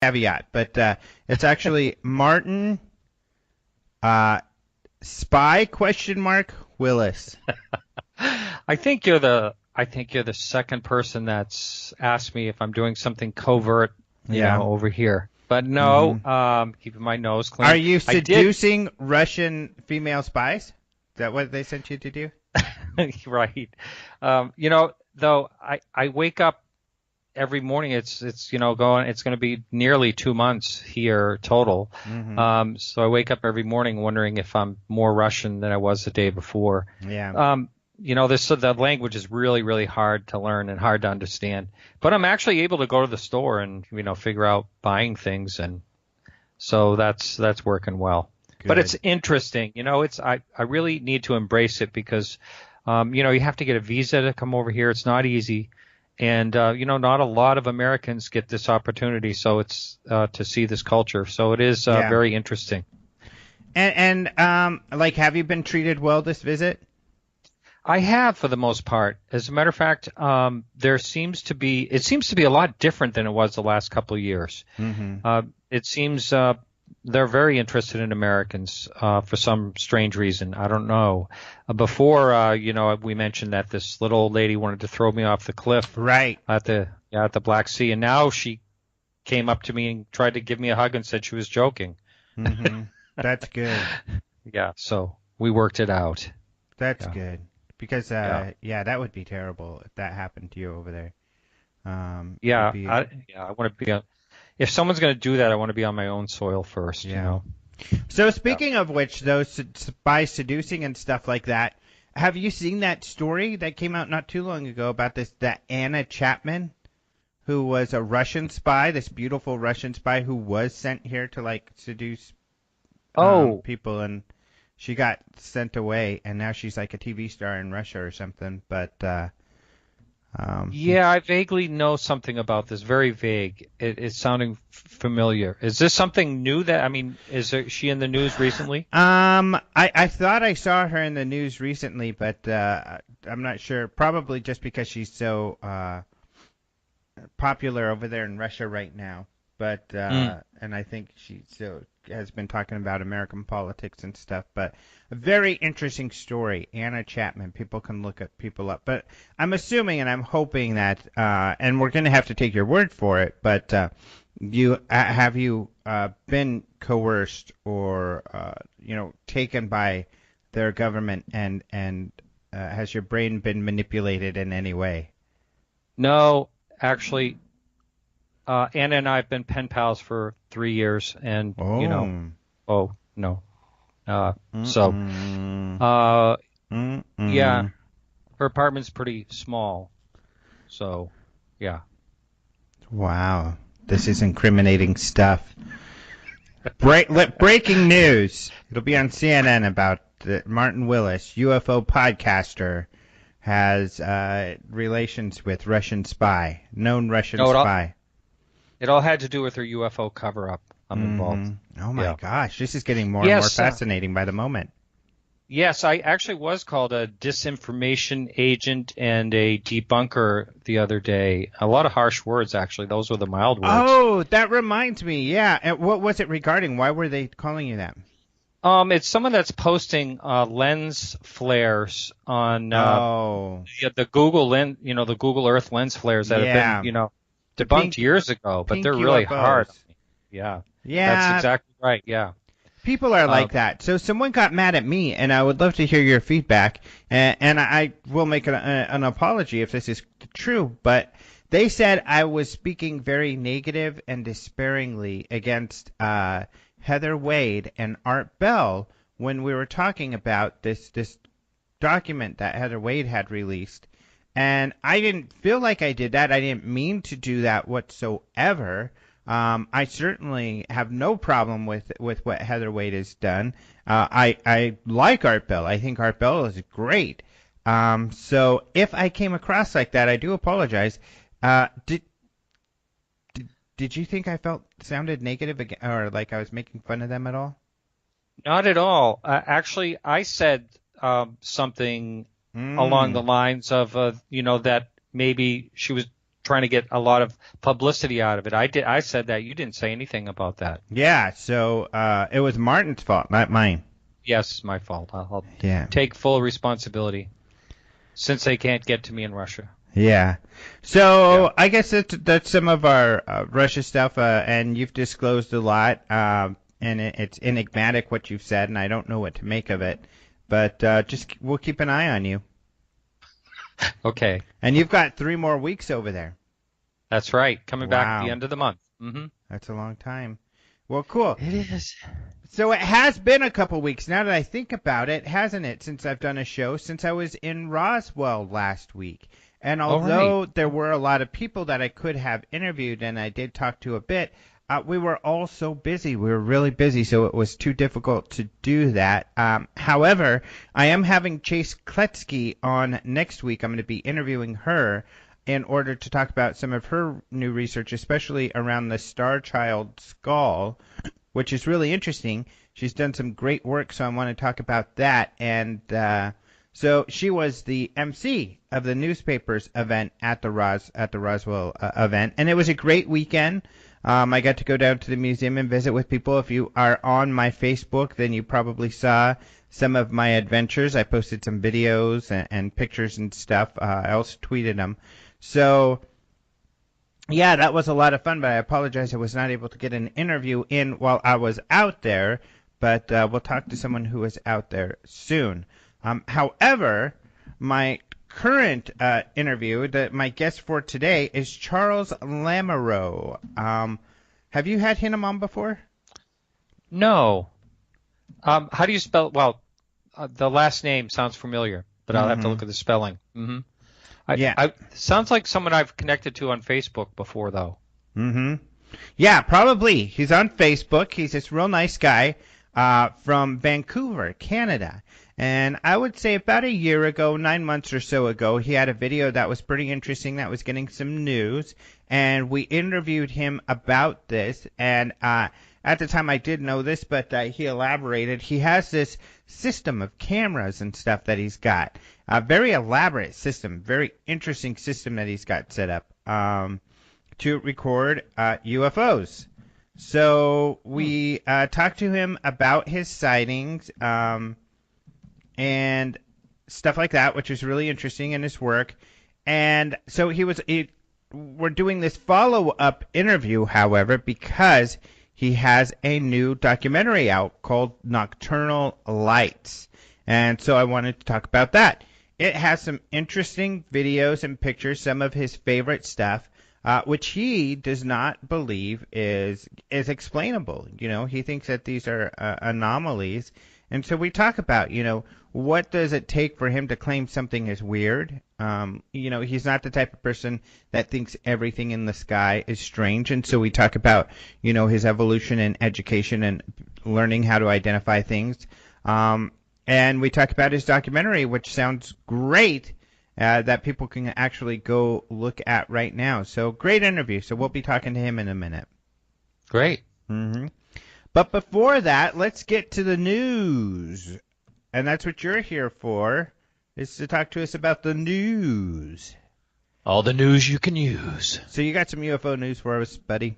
caveat, but it's actually Martin Spy question mark Willis. I think you're the second person that's asked me if I'm doing something covert, over here. But no, keeping my nose clean. Are you seducing Russian female spies? Is that what they sent you to do? Right. Though I wake up every morning. It's going to be nearly 2 months here total. So I wake up every morning wondering if I'm more Russian than I was the day before. Yeah. The language is really, really hard to learn and hard to understand. But I'm actually able to go to the store and, figure out buying things. And so that's working well. Good. But it's interesting. I really need to embrace it because, you have to get a visa to come over here. It's not easy. And, not a lot of Americans get this opportunity. So it's to see this culture. So it is very interesting. And have you been treated well this visit? I have, for the most part. As a matter of fact, it seems to be a lot different than it was the last couple of years. It seems they're very interested in Americans for some strange reason. I don't know. Before, we mentioned that this little old lady wanted to throw me off the cliff, right, at the Black Sea, and now she came up to me and tried to give me a hug and said she was joking. That's good. Yeah, so we worked it out. That's good. Because, that would be terrible if that happened to you over there. I want to be if someone's going to do that, I want to be on my own soil first, So speaking of which, those by seducing and stuff like that, have you seen that story that came out not too long ago about that Anna Chapman, who was a Russian spy, this beautiful Russian spy who was sent here to, seduce people, and she got sent away, and now she's like a TV star in Russia or something. But I vaguely know something about this. Very vague. It's sounding familiar. Is this something new? Is she in the news recently? I thought I saw her in the news recently, but I'm not sure. Probably just because she's so popular over there in Russia right now. But and I think she still has been talking about American politics and stuff. But a very interesting story, Anna Chapman. People can look people up. But I'm assuming and I'm hoping that, and we're going to have to take your word for it. But have you been coerced or taken by their government, and has your brain been manipulated in any way? No, actually. Anna and I have been pen pals for 3 years, and no. Yeah, her apartment's pretty small, so yeah. Wow, this is incriminating stuff. Breaking news. It'll be on CNN about Martin Willis, UFO podcaster, has relations with Russian spy, known Russian spy. It all had to do with her UFO cover-up. I'm involved. Oh, my gosh. This is getting more and more fascinating by the moment. Yes, I actually was called a disinformation agent and a debunker the other day. A lot of harsh words, actually. Those were the mild words. Oh, that reminds me. Yeah. And what was it regarding? Why were they calling you that? It's someone that's posting lens flares on the Google the Google Earth lens flares that have been, debunked years ago, but they're really hard. Yeah. That's exactly right. Yeah. People are like that. So someone got mad at me, and I would love to hear your feedback. And I will make an apology if this is true, but they said I was speaking very negative and despairingly against Heather Wade and Art Bell when we were talking about this document that Heather Wade had released. And I didn't feel like I did that. I didn't mean to do that whatsoever. I certainly have no problem with what Heather Wade has done. I like Art Bell. I think Art Bell is great. So if I came across like that, I do apologize. Did you think I sounded negative or like I was making fun of them at all? Not at all. Actually, I said something along the lines of, that maybe she was trying to get a lot of publicity out of it. I said that. You didn't say anything about that. Yeah, so it was Martin's fault, not mine. Yes, my fault. I'll take full responsibility since they can't get to me in Russia. Yeah. So I guess that's some of our Russia stuff, and you've disclosed a lot, and it's enigmatic what you've said, and I don't know what to make of it. But we'll keep an eye on you. Okay. And you've got 3 more weeks over there. That's right. Coming back at the end of the month. Mm-hmm. That's a long time. Well, cool. It is. So it has been a couple weeks now that I think about it, hasn't it, since I've done a show, since I was in Roswell last week. And although there were a lot of people that I could have interviewed and I did talk to a bit, we were all so busy. We were really busy, so it was too difficult to do that. However, I am having Chase Kletsky on next week. I'm going to be interviewing her in order to talk about some of her new research, especially around the Star Child skull, which is really interesting. She's done some great work, so I want to talk about that. And so she was the MC of the newspaper's event at the Roswell event, and it was a great weekend. I got to go down to the museum and visit with people. If you are on my Facebook, then you probably saw some of my adventures. I posted some videos and pictures and stuff. I also tweeted them. So, yeah, that was a lot of fun, but I apologize I was not able to get an interview in while I was out there, but we'll talk to someone who is out there soon. However, my current interview, my guest for today is Charles Lamoureux. Have you had him on before? No. How do you spell? Well, the last name sounds familiar, but I'll have to look at the spelling. Mm-hmm. Sounds like someone I've connected to on Facebook before, though. Mm-hmm. Yeah, probably. He's on Facebook. He's this real nice guy from Vancouver, Canada. And I would say about a year ago, 9 months or so ago, he had a video that was pretty interesting that was getting some news. And we interviewed him about this. And at the time I did know this, but he elaborated. He has this system of cameras and stuff that he's got. A very elaborate system, very interesting system that he's got set up to record UFOs. So we talked to him about his sightings and stuff like that, which was really interesting in his work. And so we're doing this follow-up interview, however, because he has a new documentary out called Nocturnal Lights. And so I wanted to talk about that. It has some interesting videos and pictures, some of his favorite stuff, which he does not believe is explainable. You know, he thinks that these are anomalies. And so we talk about, what does it take for him to claim something is weird? He's not the type of person that thinks everything in the sky is strange. And so we talk about, his evolution and education and learning how to identify things. And we talk about his documentary, which sounds great, that people can actually go look at right now. So great interview. So we'll be talking to him in a minute. Great. Mm-hmm. But before that, let's get to the news. And that's what you're here for, is to talk to us about the news. All the news you can use. So you got some UFO news for us, buddy?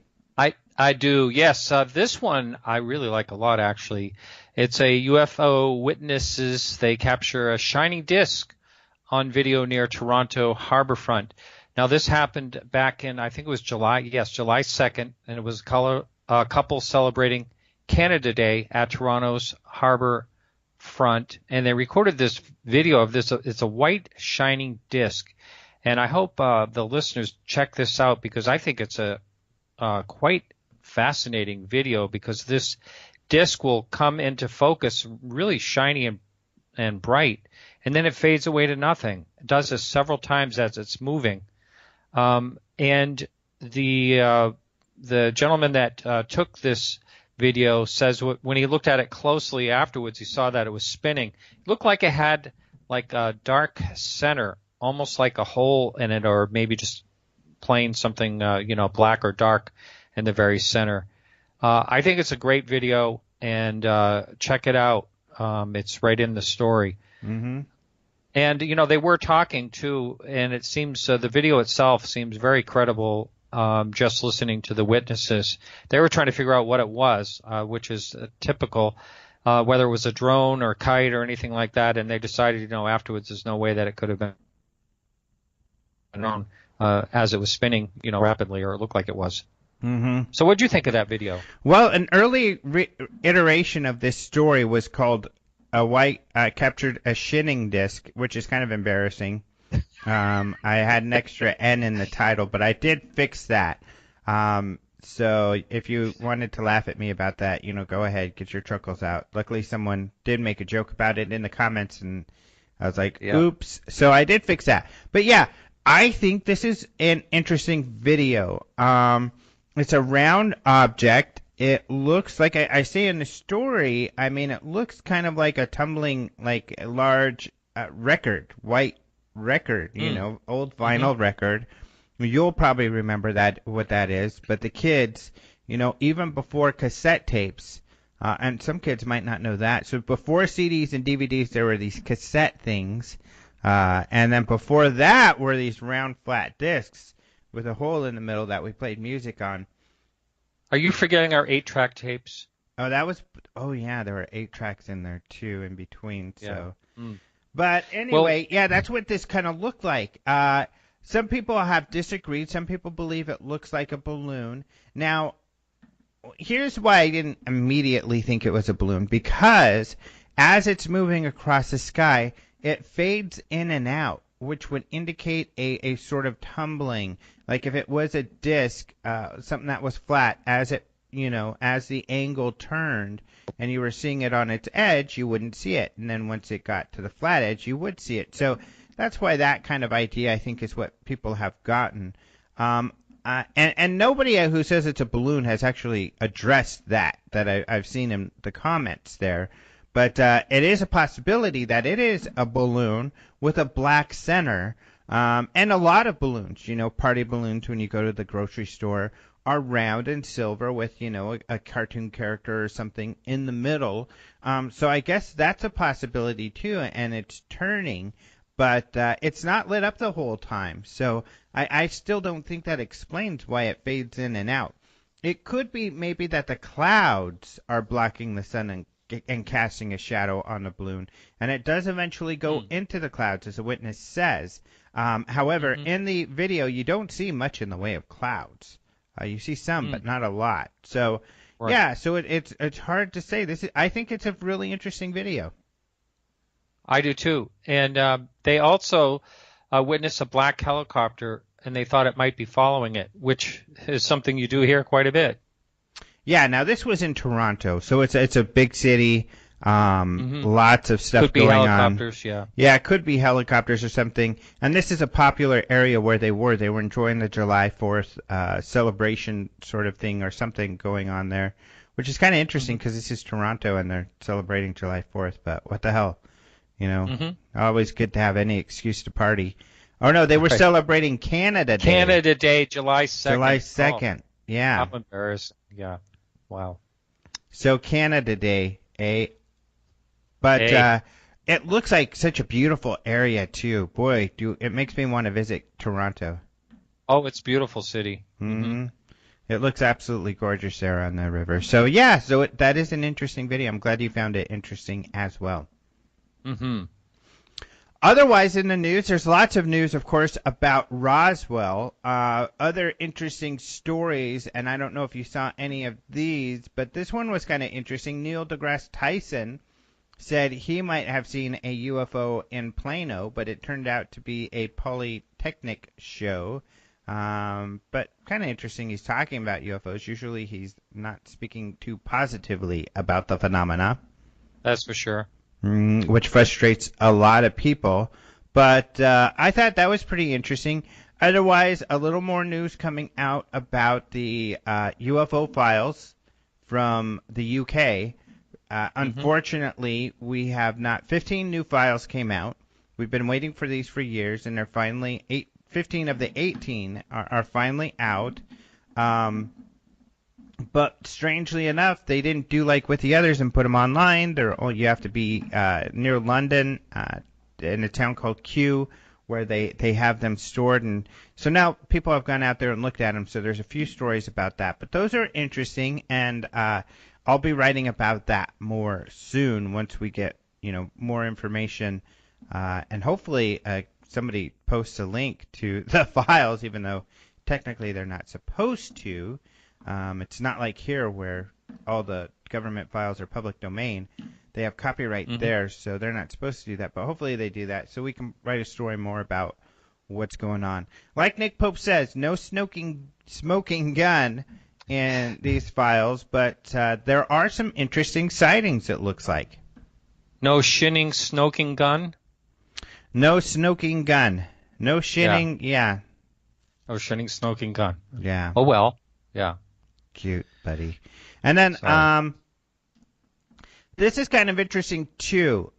I do, yes. This one I really like a lot, actually. It's a UFO witnesses. They capture a shining disc on video near Toronto Harbourfront. Now, this happened back in, I think it was July 2nd, and it was a couple celebrating Canada Day at Toronto's Harbour Front, and they recorded this video of this. It's a white shining disc, and I hope the listeners check this out because I think it's a quite fascinating video because this disc will come into focus really shiny and bright, and then it fades away to nothing. It does this several times as it's moving, and the gentleman that took this video says when he looked at it closely afterwards, he saw that it was spinning. It looked like it had like a dark center, almost like a hole in it, or maybe just plain something, black or dark in the very center. I think it's a great video, and check it out. It's right in the story. Mm-hmm. And, they were talking too, and it seems the video itself seems very credible. Just listening to the witnesses, they were trying to figure out what it was, which is typical, whether it was a drone or kite or anything like that. And they decided, afterwards, there's no way that it could have been known as it was spinning, rapidly, or it looked like it was. Mm-hmm. So what did you think of that video? Well, an early iteration of this story was called "A White Captured a Shinning Disc," which is kind of embarrassing. I had an extra N in the title, but I did fix that. So if you wanted to laugh at me about that, go ahead, get your chuckles out. Luckily, someone did make a joke about it in the comments, and I was like, oops. So I did fix that. But yeah, I think this is an interesting video. It's a round object. It looks like I say in the story. I mean, it looks kind of like a tumbling, like a large record, white record. Old vinyl record. You'll probably remember what that is. But the kids, even before cassette tapes, and some kids might not know that. So before CDs and DVDs, there were these cassette things, and then before that were these round flat discs with a hole in the middle that we played music on. Are you forgetting our 8-track tapes? Oh yeah, there were 8 tracks in there too in between. So, yeah. But anyway, yeah, that's what this kind of looked like. Some people have disagreed. Some people believe it looks like a balloon. Now, here's why I didn't immediately think it was a balloon, because as it's moving across the sky, it fades in and out, which would indicate a sort of tumbling. Like if it was a disc, something that was flat, as the angle turned and you were seeing it on its edge, you wouldn't see it. And then once it got to the flat edge, you would see it. So that's why that kind of idea, I think, is what people have gotten. And nobody who says it's a balloon has actually addressed that I've seen in the comments there. But it is a possibility that it is a balloon with a black center. And a lot of balloons, party balloons when you go to the grocery store are round and silver with, a cartoon character or something in the middle. So I guess that's a possibility too, and it's turning, but it's not lit up the whole time. So I still don't think that explains why it fades in and out. It could be maybe that the clouds are blocking the sun and casting a shadow on the balloon, and it does eventually go into the clouds, as a witness says. However, in the video, you don't see much in the way of clouds. You see some, but not a lot. So, right. Yeah, so it's hard to say. I think it's a really interesting video. I do too. And they also witnessed a black helicopter, and they thought it might be following it, which is something you do hear quite a bit. Yeah, now this was in Toronto, so it's a big city. Lots of stuff going on. Could be helicopters, yeah. Yeah, it could be helicopters or something. And this is a popular area where they were. They were enjoying the July 4th celebration sort of thing or something going on there, which is kind of interesting because this is Toronto and they're celebrating July 4th. But what the hell? Always good to have any excuse to party. Oh, no, they were celebrating Canada Day. Canada Day, July 2nd. July 2nd, yeah. I'm embarrassed. Yeah, wow. So Canada Day, But it looks like such a beautiful area too. Boy, it makes me want to visit Toronto. Oh, it's a beautiful city. Mm-hmm. It looks absolutely gorgeous there on the river. So yeah, that is an interesting video. I'm glad you found it interesting as well. Mm-hmm. Otherwise, in the news, there's lots of news, of course, about Roswell. Other interesting stories, and I don't know if you saw any of these, but this one was kind of interesting. Neil deGrasse Tyson said he might have seen a UFO in Plano, but it turned out to be a Polytechnic show. But kind of interesting he's talking about UFOs. Usually he's not speaking too positively about the phenomena. That's for sure. Which frustrates a lot of people. But I thought that was pretty interesting. Otherwise, a little more news coming out about the UFO files from the UK. Unfortunately, we have not. 15 new files came out. We've been waiting for these for years, and they're finally 15 of the 18 are finally out. But strangely enough, they didn't do like with the others and put them online. You have to be near London in a town called Q, where they have them stored. And so now people have gone out there and looked at them. So there's a few stories about that. But those are interesting, and I'll be writing about that more soon once we get more information, and hopefully somebody posts a link to the files, even though technically they're not supposed to. It's not like here where all the government files are public domain. They have copyright there, so they're not supposed to do that. But hopefully they do that, so we can write a story more about what's going on. Like Nick Pope says, no smoking gun in these files, but there are some interesting sightings, it looks like. No shinning, smoking gun? No smoking gun. No shinning, yeah. No shinning, smoking gun. Yeah. Oh, well, yeah. Cute, buddy. And then this is kind of interesting, too.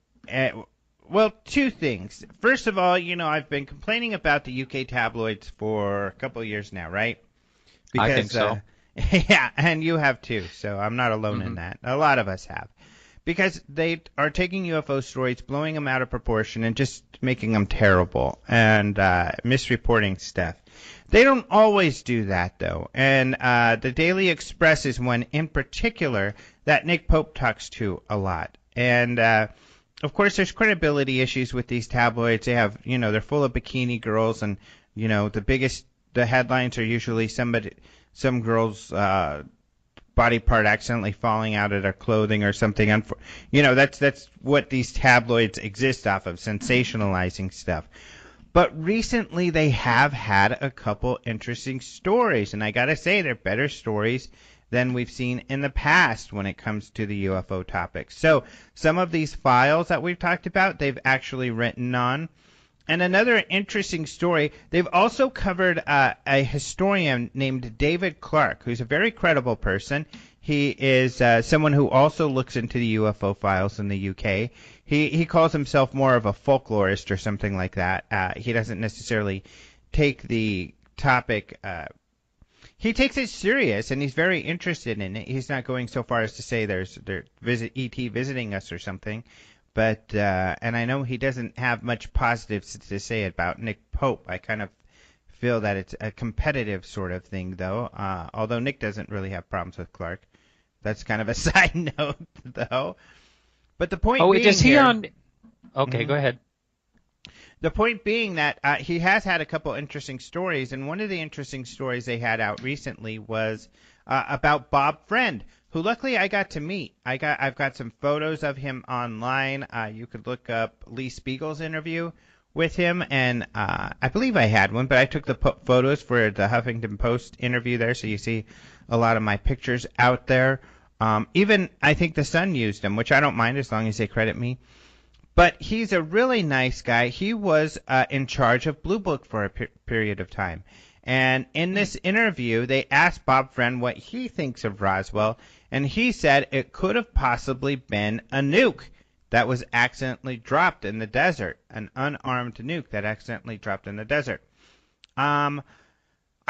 Well, two things. First of all, I've been complaining about the UK tabloids for a couple of years now, right? Because, I think so. Yeah, and you have too, so I'm not alone in that. A lot of us have. Because they are taking UFO stories, blowing them out of proportion, and just making them terrible, and misreporting stuff. They don't always do that, though. And the Daily Express is one in particular that Nick Pope talks to a lot. And, of course, there's credibility issues with these tabloids. They have, they're full of bikini girls, and, the headlines are usually some girl's body part accidentally falling out of their clothing or something. That's what these tabloids exist off of, sensationalizing stuff. But recently they have had a couple interesting stories, and I gotta say they're better stories than we've seen in the past when it comes to the UFO topic. So some of these files that we've talked about, they've actually written on. And another interesting story, they've also covered a historian named David Clark, who's a very credible person. He is someone who also looks into the UFO files in the UK. He calls himself more of a folklorist or something like that. He doesn't necessarily take the topic. He takes it serious, and he's very interested in it. He's not going so far as to say there's ET visiting us or something. But, and I know he doesn't have much positives to say about Nick Pope. I kind of feel that it's a competitive sort of thing, though, although Nick doesn't really have problems with Clark. That's kind of a side note, though. But the point being is he here, on? Okay, go ahead. The point being that he has had a couple interesting stories, and one of the interesting stories they had out recently was about Bob Friend, who luckily I got to meet. I've got some photos of him online. You could look up Lee Spiegel's interview with him, and I believe I had one, but I took the photos for the Huffington Post interview there, so you see a lot of my pictures out there. Even I think the Sun used them, which I don't mind as long as they credit me. But he's a really nice guy. He was in charge of Blue Book for a period of time. And in this interview, they asked Bob Friend what he thinks of Roswell, and he said it could have possibly been a nuke that was accidentally dropped in the desert, an unarmed nuke that accidentally dropped in the desert. I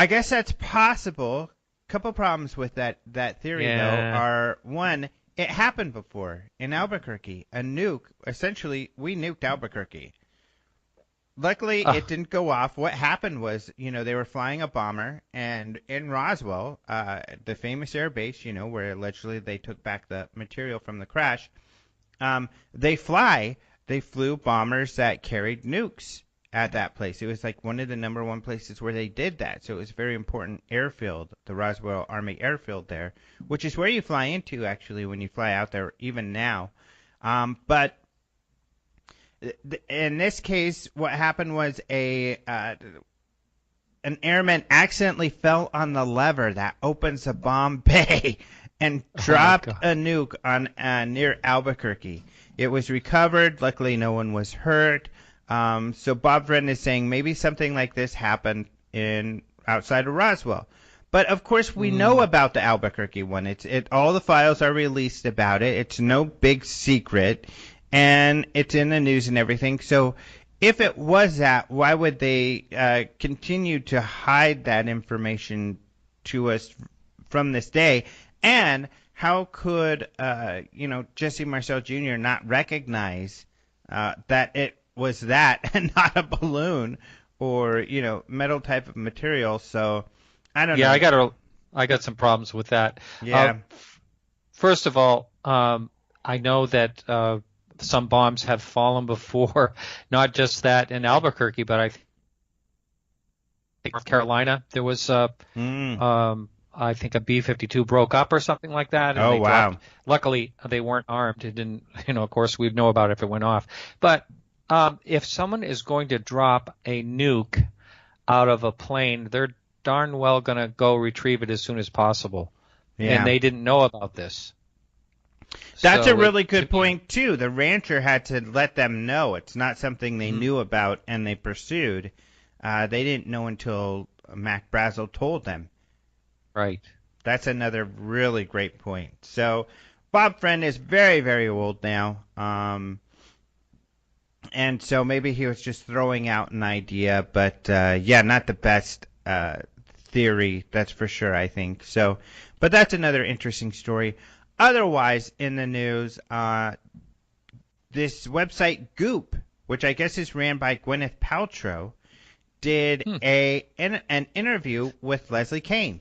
guess that's possible. Couple problems with that theory, though, are, one, it happened before in Albuquerque. A nuke, essentially, we nuked Albuquerque. Luckily, it didn't go off. What happened was, they were flying a bomber, and in Roswell, the famous air base, where allegedly they took back the material from the crash, they flew bombers that carried nukes at that place. It was like one of the number one places where they did that. So it was a very important airfield, the Roswell Army Airfield there, which is where you fly into, actually, when you fly out there, even now. But in this case, what happened was an airman accidentally fell on the lever that opens a bomb bay and dropped a nuke on near Albuquerque. It was recovered. Luckily, no one was hurt. So Bob Friend is saying maybe something like this happened outside of Roswell. But of course, we know about the Albuquerque one. All the files are released about it. It's no big secret, and it's in the news and everything. So if it was that, why would they continue to hide that information to us from this day? And how could Jesse Marcel Jr. not recognize that was that and not a balloon or, metal type of material. So I don't know. Yeah, I got some problems with that. Yeah. First of all, I know that some bombs have fallen before, not just that in Albuquerque, but I think North Carolina, there was I think a B-52 broke up or something like that. And Oh, they wow. dropped. Luckily, they weren't armed. It didn't, of course, we'd know about it if it went off. But if someone is going to drop a nuke out of a plane, they're darn well going to go retrieve it as soon as possible. Yeah. And they didn't know about this. That's So a really good point, too. The rancher had to let them know. It's not something they knew about and they pursued. They didn't know until Mac Brazel told them. Right. That's another really great point. So Bob Friend is very, very old now. And so maybe he was just throwing out an idea. But, yeah, not the best theory, that's for sure, I think. So, but that's another interesting story. Otherwise, in the news, this website Goop, which I guess is ran by Gwyneth Paltrow, did an interview with Leslie Kean.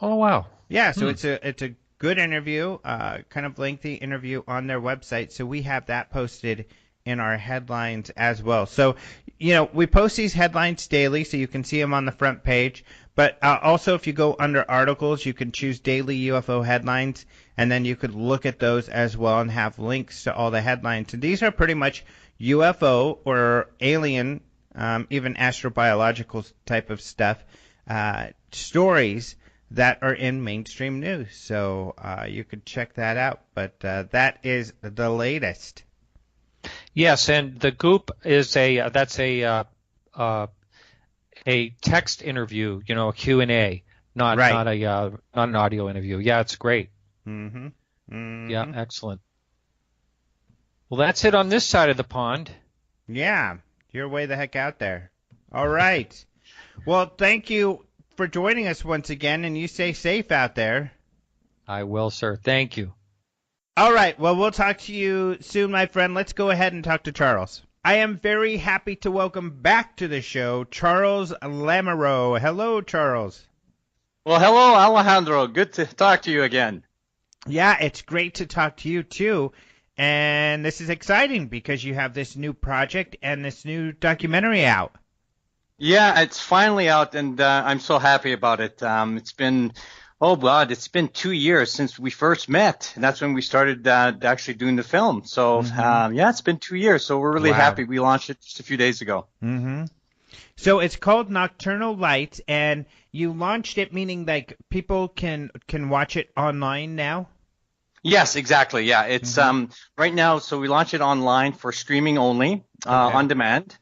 Oh, wow. Yeah, so it's a good interview, kind of lengthy interview on their website. So we have that posted in our headlines as well. So, we post these headlines daily, so you can see them on the front page. But also, if you go under articles, you can choose daily UFO headlines, and then you could look at those as well and have links to all the headlines. And these are pretty much UFO or alien, even astrobiological type of stuff, stories that are in mainstream news. So you could check that out. But that is the latest. Yes, and the Goop is a text interview, a Q&A, not an audio interview. Yeah, it's great. Mm-hmm. Mm-hmm. Yeah, excellent. Well, that's it on this side of the pond. Yeah, you're way the heck out there. All right. Well, thank you for joining us once again, and you stay safe out there. I will, sir. Thank you. All right. Well, we'll talk to you soon, my friend. Let's go ahead and talk to Charles. I am very happy to welcome back to the show Charles Lamoureux. Hello, Charles. Well, hello, Alejandro. Good to talk to you again. Yeah, it's great to talk to you, too. And this is exciting because you have this new project and this new documentary out. Yeah, it's finally out, and I'm so happy about it. It's been 2 years since we first met, and that's when we started actually doing the film. So, it's been 2 years, so we're really happy. We launched it just a few days ago. Mm-hmm. So it's called Nocturnal Lights, and you launched it, meaning like people can watch it online now? Yes, exactly. Yeah, it's right now. So we launch it online for streaming only, on demand.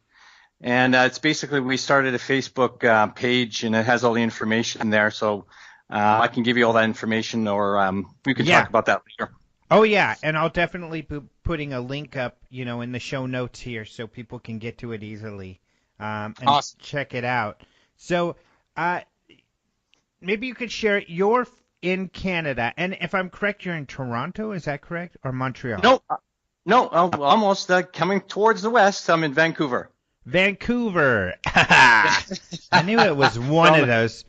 And it's basically, we started a Facebook page, and it has all the information there. So I can give you all that information, or we can talk about that later. Oh, yeah, and I'll definitely be putting a link up, in the show notes here so people can get to it easily and check it out. So maybe you could share you're in Canada, and if I'm correct, you're in Toronto, is that correct, or Montreal? No, almost coming towards the west. I'm in Vancouver. Vancouver. I knew it was one of those.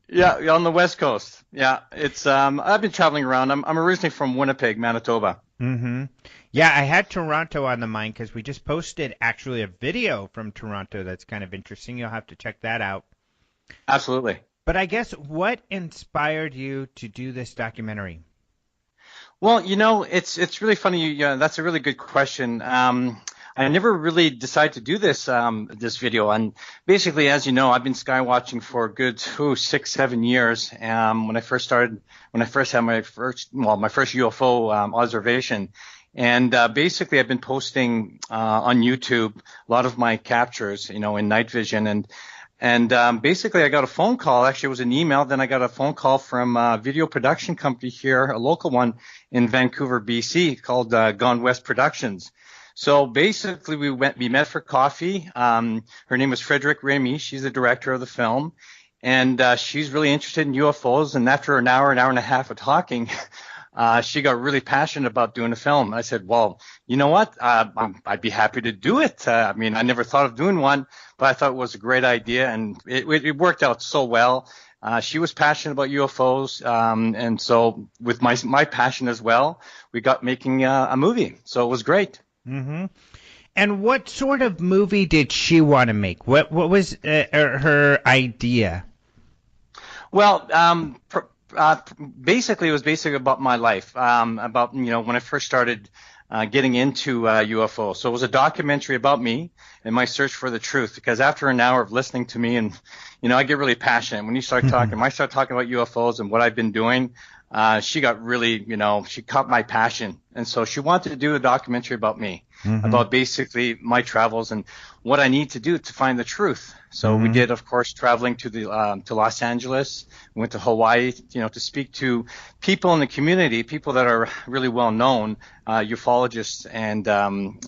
Yeah, on the west coast. Yeah, it's I've been traveling around. I'm originally from Winnipeg, Manitoba. Mm-hmm. Yeah, I had Toronto on the mind because we just posted actually a video from Toronto that's kind of interesting. You'll have to check that out. Absolutely. But I guess what inspired you to do this documentary? Well, it's really funny. That's a really good question. I never really decided to do this video, and basically, as you know, I've been skywatching for a good 6-7 years. When I first had my first UFO observation, and basically, I've been posting on YouTube a lot of my captures, in night vision, and basically, I got a phone call. Actually, it was an email. Then I got a phone call from a video production company here, a local one in Vancouver, BC, called Gone West Productions. So basically, we met for coffee. Her name was Frederick Remy. She's the director of the film, and she's really interested in UFOs. And after an hour and a half of talking, she got really passionate about doing a film. I said, well, you know what? I'd be happy to do it. I mean, I never thought of doing one, but I thought it was a great idea, and it worked out so well. She was passionate about UFOs, and so with my passion as well, we got making a movie. So it was great. Mm-hmm. And what sort of movie did she want to make? What was her idea? Well, basically, it was basically about my life, about, when I first started getting into UFO. So it was a documentary about me and my search for the truth, because after an hour of listening to me, and, I get really passionate. When you start talking, when I start talking about UFOs and what I've been doing, she got really, she caught my passion. And so she wanted to do a documentary about me, about basically my travels and what I need to do to find the truth. So we did, of course, traveling to Los Angeles. We went to Hawaii, to speak to people in the community, people that are really well known, ufologists, and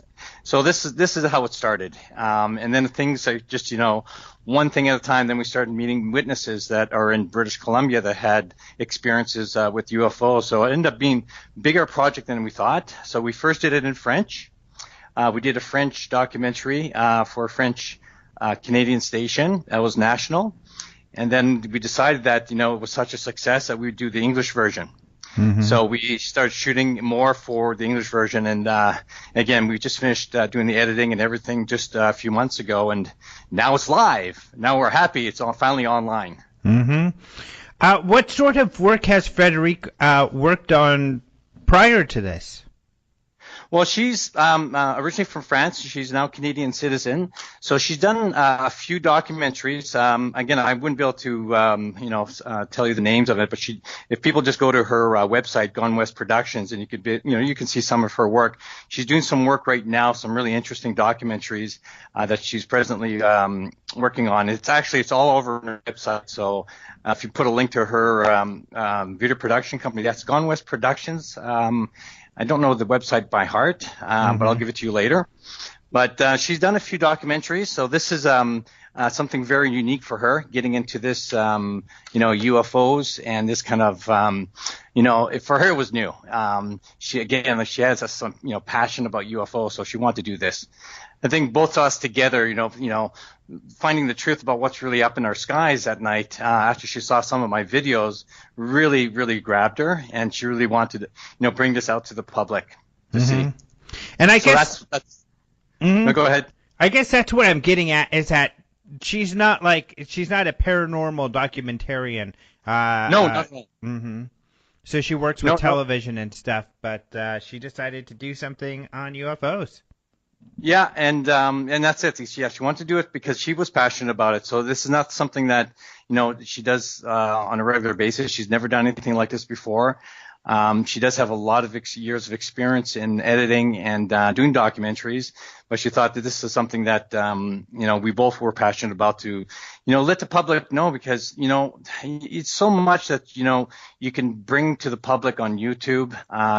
so this is how it started. And then things are just, one thing at a time. Then we started meeting witnesses that are in British Columbia that had experiences with UFOs. So it ended up being a bigger project than we thought. So we first did it in French. We did a French documentary for a French Canadian station that was national. And then we decided that, it was such a success that we would do the English version. So we started shooting more for the English version. And again, we just finished doing the editing and everything just a few months ago. And now it's live. Now we're happy. It's all finally online. What sort of work has Frederique worked on prior to this? Well, she's originally from France. She's now a Canadian citizen. So she's done a few documentaries. Again, I wouldn't be able to, tell you the names of it, but if people just go to her website, Gone West Productions, and you can see some of her work. She's doing some work right now, some really interesting documentaries that she's presently working on. It's all over her website. So if you put a link to her video production company, that's Gone West Productions. I don't know the website by heart, but I'll give it to you later. But she's done a few documentaries, so this is something very unique for her, getting into this, UFOs and this kind of, for her it was new. She has some, passion about UFOs, so she wanted to do this. I think both of us together, finding the truth about what's really up in our skies at night, after she saw some of my videos, really, really grabbed her, and she really wanted to, bring this out to the public to see. And I guess that's no, go ahead. I guess that's what I'm getting at, is that she's not a paranormal documentarian. No, not at all. So she works with television and stuff, but she decided to do something on UFOs. Yeah, and that's it. Yeah, she wanted to do it because she was passionate about it. So this is not something that, she does on a regular basis. She's never done anything like this before. She does have a lot of years of experience in editing and doing documentaries, but she thought that this is something that, we both were passionate about to, let the public know, because, it's so much that, you can bring to the public on YouTube,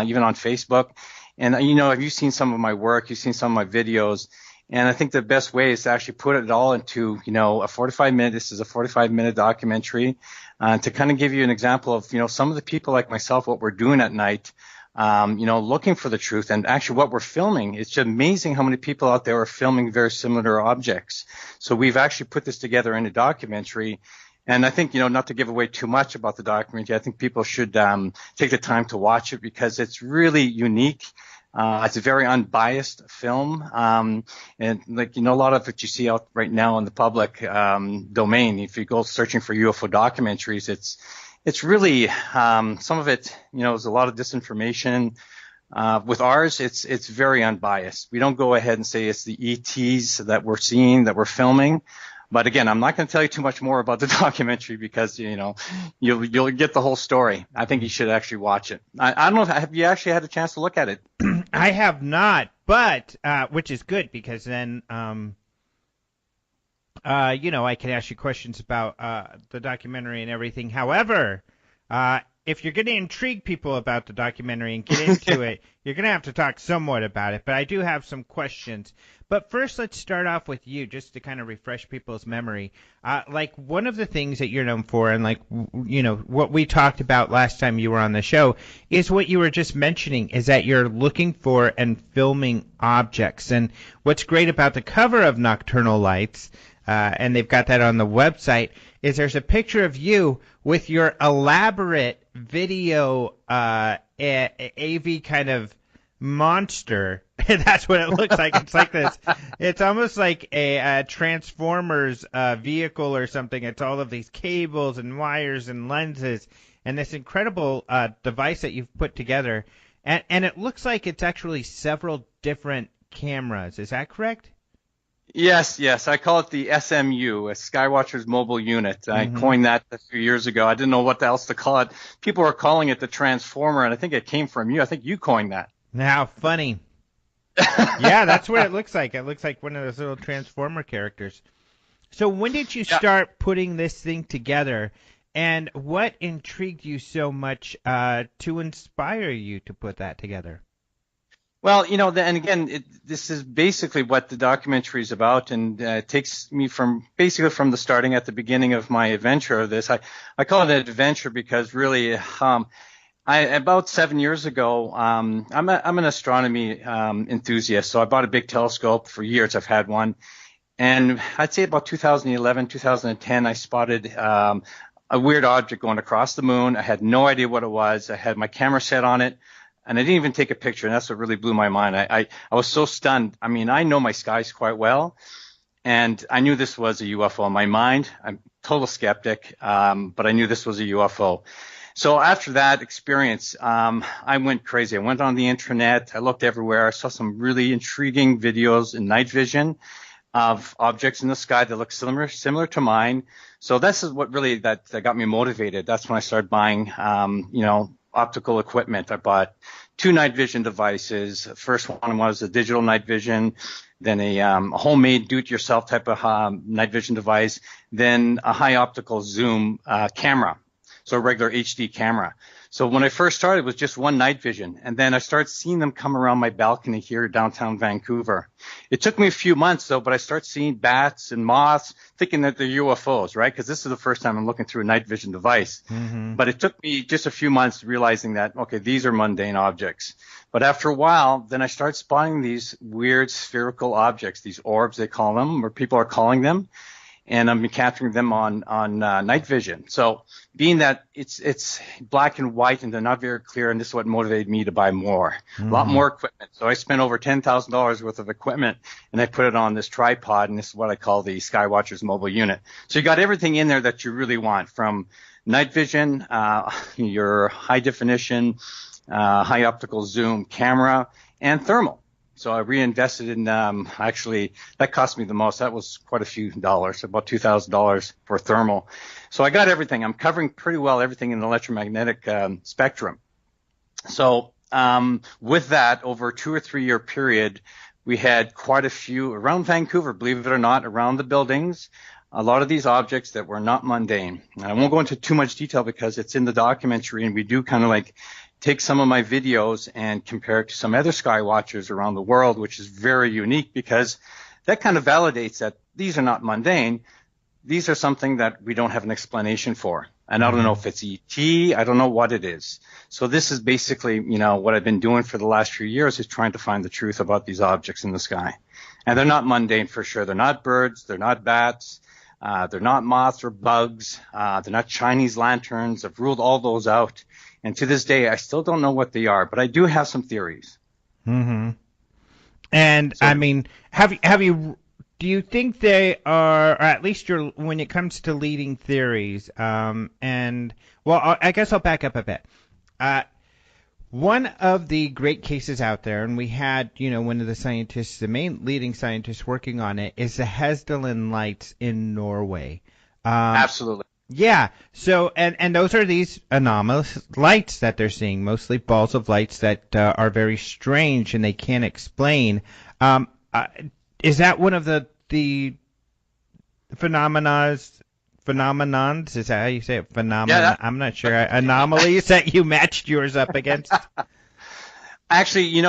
even on Facebook. And, have you seen some of my work? You've seen some of my videos. And I think the best way is to actually put it all into, this is a 45-minute documentary, to kind of give you an example of, some of the people like myself, what we're doing at night, looking for the truth, and actually what we're filming. It's just amazing how many people out there are filming very similar objects. So we've actually put this together in a documentary. And I think, not to give away too much about the documentary, I think people should take the time to watch it, because it's really unique. It's a very unbiased film. And a lot of it you see out right now in the public domain, if you go searching for UFO documentaries, it's really, some of it, is a lot of disinformation. With ours, it's very unbiased. We don't go ahead and say it's the ETs that we're seeing, that we're filming. But again, I'm not going to tell you too much more about the documentary, because, you'll get the whole story. I think you should actually watch it. I don't know, have you actually had a chance to look at it? I have not, but, which is good, because then, I can ask you questions about, the documentary and everything. However, if you're going to intrigue people about the documentary and get into it, you're going to have to talk somewhat about it. But I do have some questions. But first, let's start off with you, just to kind of refresh people's memory. Like, one of the things that you're known for, and like, what we talked about last time you were on the show, is what you were just mentioning, is that you're looking for and filming objects. And what's great about the cover of Nocturnal Lights, and they've got that on the website, is there's a picture of you with your elaborate video AV kind of monster. That's what it looks like. It's like this. It's almost like a Transformers vehicle or something. It's all of these cables and wires and lenses and this incredible device that you've put together. And it looks like it's actually several different cameras. Is that correct? Yes. I call it the SMU, a Skywatcher's Mobile Unit. I coined that a few years ago. I didn't know what else to call it. People were calling it the Transformer, and I think it came from you. I think you coined that. How funny. Yeah, that's what it looks like. It looks like one of those little Transformer characters. So when did you start putting this thing together, and what intrigued you so much to inspire you to put that together? Well, and again, this is basically what the documentary is about, and it takes me from the starting at the beginning of my adventure of this. I call it an adventure because really, about 7 years ago, I'm an astronomy enthusiast, so I bought a big telescope. For years, I've had one, and I'd say about 2011, 2010, I spotted a weird object going across the moon. I had no idea what it was. I had my camera set on it. And I didn't even take a picture, and that's what really blew my mind. I was so stunned. I mean, I know my skies quite well, and I knew this was a UFO. In my mind, I'm a total skeptic, but I knew this was a UFO. So after that experience, I went crazy. I went on the internet. I looked everywhere. I saw some really intriguing videos in night vision of objects in the sky that look similar to mine. So this is what really that got me motivated. That's when I started buying, optical equipment. I bought 2 night vision devices. The first one was a digital night vision, then a homemade do-it-yourself type of night vision device, then a high optical zoom camera, so a regular HD camera. So when I first started, it was just one night vision, and then I started seeing them come around my balcony here downtown Vancouver. It took me a few months, though, but I started seeing bats and moths, thinking that they're UFOs, right? Because this is the first time I'm looking through a night vision device. But it took me just a few months realizing that, okay, these are mundane objects. But after a while, then I started spotting these weird spherical objects, these orbs they call them, or people are calling them. And I'm capturing them on night vision. So being that it's black and white and they're not very clear, and this is what motivated me to buy more, a lot more equipment. So I spent over $10,000 worth of equipment, and I put it on this tripod, and this is what I call the Skywatcher's Mobile Unit. So you got everything in there that you really want, from night vision, your high definition, high optical zoom camera, and thermal. So I reinvested in, actually, that cost me the most. That was quite a few dollars, about $2,000 for thermal. So I got everything. I'm covering pretty well everything in the electromagnetic spectrum. So with that, over a 2 or 3 year period, we had quite a few around Vancouver, believe it or not, around the buildings, a lot of these objects that were not mundane. And I won't go into too much detail because it's in the documentary, and we do kind of like take some of my videos and compare it to some other Skywatchers around the world, which is very unique because that kind of validates that these are not mundane. These are something that we don't have an explanation for. And I don't know if it's ET. I don't know what it is. So this is basically, what I've been doing for the last few years is trying to find the truth about these objects in the sky. And they're not mundane for sure. They're not birds. They're not bats. They're not moths or bugs. They're not Chinese lanterns. I've ruled all those out. And to this day, I still don't know what they are, but I do have some theories. And so, I mean, do you think they are, or at least when it comes to leading theories, I guess I'll back up a bit. One of the great cases out there, and we had, one of the scientists, the main leading scientist working on it, is the Hesdalen lights in Norway. Absolutely. Yeah. So, and those are these anomalous lights that they're seeing, mostly balls of lights that are very strange and they can't explain. Is that one of the phenomena phenomenons. Is that how you say it? Yeah, I'm not sure. Anomalies that you matched yours up against. Actually,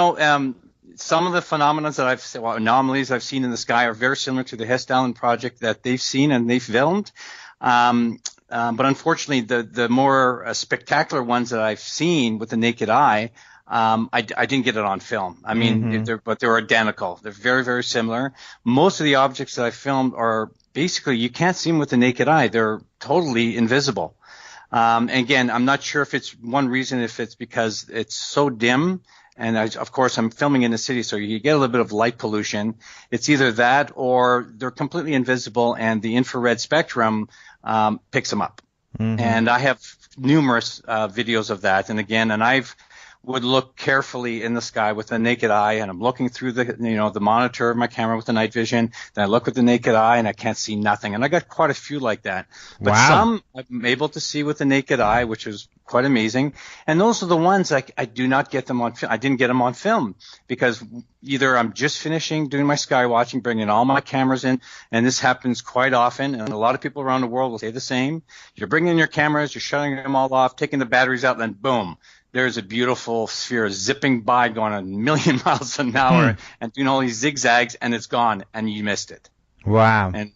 some of the phenomena anomalies I've seen in the sky are very similar to the Hess Allen project that they've seen and they've filmed. But unfortunately, the more spectacular ones that I've seen with the naked eye, I didn't get it on film. I mean, but they're identical. They're very, very similar. Most of the objects that I filmed are basically, you can't see them with the naked eye. They're totally invisible. Again, I'm not sure if it's one reason, if it's because it's so dim. And of course, I'm filming in the city, so you get a little bit of light pollution. It's either that or they're completely invisible, and the infrared spectrum picks them up. And I have numerous videos of that. And again, I've would look carefully in the sky with the naked eye, and I'm looking through the monitor of my camera with the night vision. Then I look with the naked eye, and I can't see nothing. And I got quite a few like that. But some I'm able to see with the naked eye, which is quite amazing. And those are the ones I do not get them on film. I didn't get them on film because either I'm just finishing doing my sky watching, bringing all my cameras in, and this happens quite often. And a lot of people around the world will say the same. You're bringing in your cameras, you're shutting them all off, taking the batteries out, and then boom. There's a beautiful sphere zipping by going a million miles an hour and doing all these zigzags, and it's gone, and you missed it. Wow. And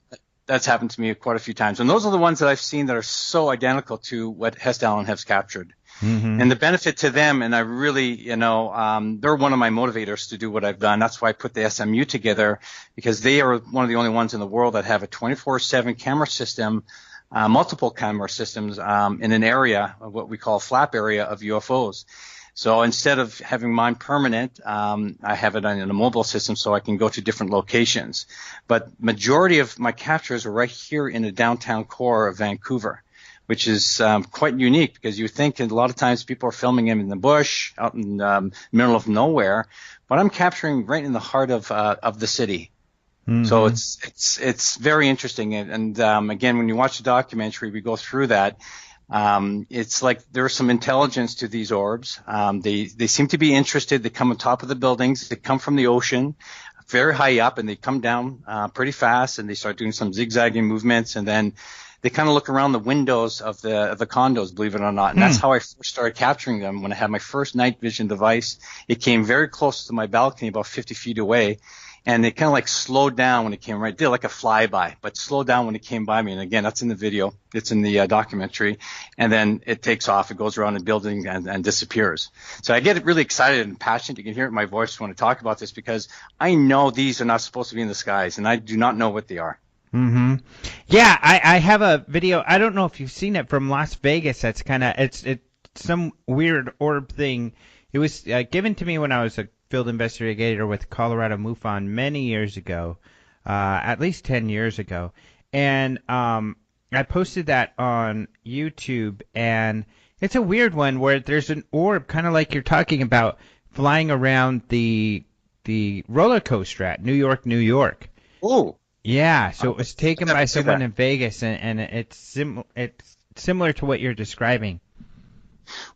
that's happened to me quite a few times. And those are the ones that I've seen that are so identical to what Hess Allen has captured. And the benefit to them, and I really, they're one of my motivators to do what I've done. That's why I put the SMU together, because they are one of the only ones in the world that have a 24/7 camera system, multiple camera systems in an area, what we call a flap area of UFOs. So instead of having mine permanent, I have it in a mobile system so I can go to different locations. But majority of my captures are right here in the downtown core of Vancouver, which is quite unique because you think a lot of times people are filming them in the bush, out in the middle of nowhere, but I'm capturing right in the heart of the city. So it's very interesting. And again, when you watch the documentary, we go through that. It's like there's some intelligence to these orbs. They seem to be interested. They come on top of the buildings. They come from the ocean, very high up, and they come down pretty fast, and they start doing some zigzagging movements, and then they kind of look around the windows of the condos, believe it or not. And that's how I first started capturing them. When I had my first night vision device, it came very close to my balcony, about 50 feet away. And it kind of like slowed down when it came right. Did like a flyby, but slowed down when it came by me. And again, that's in the video. It's in the documentary. And then it takes off. It goes around the building and disappears. So I get really excited and passionate. You can hear it in my voice when I talk about this because I know these are not supposed to be in the skies, and I do not know what they are. Yeah, I have a video. I don't know if you've seen it from Las Vegas. That's kind of it's some weird orb thing. It was given to me when I was a field investigator with Colorado MUFON many years ago, at least 10 years ago. And I posted that on YouTube, and it's a weird one where there's an orb, kind of like you're talking about, flying around the roller coaster at New York, New York. Oh. Yeah, so it was taken by someone in Vegas, and it's similar to what you're describing.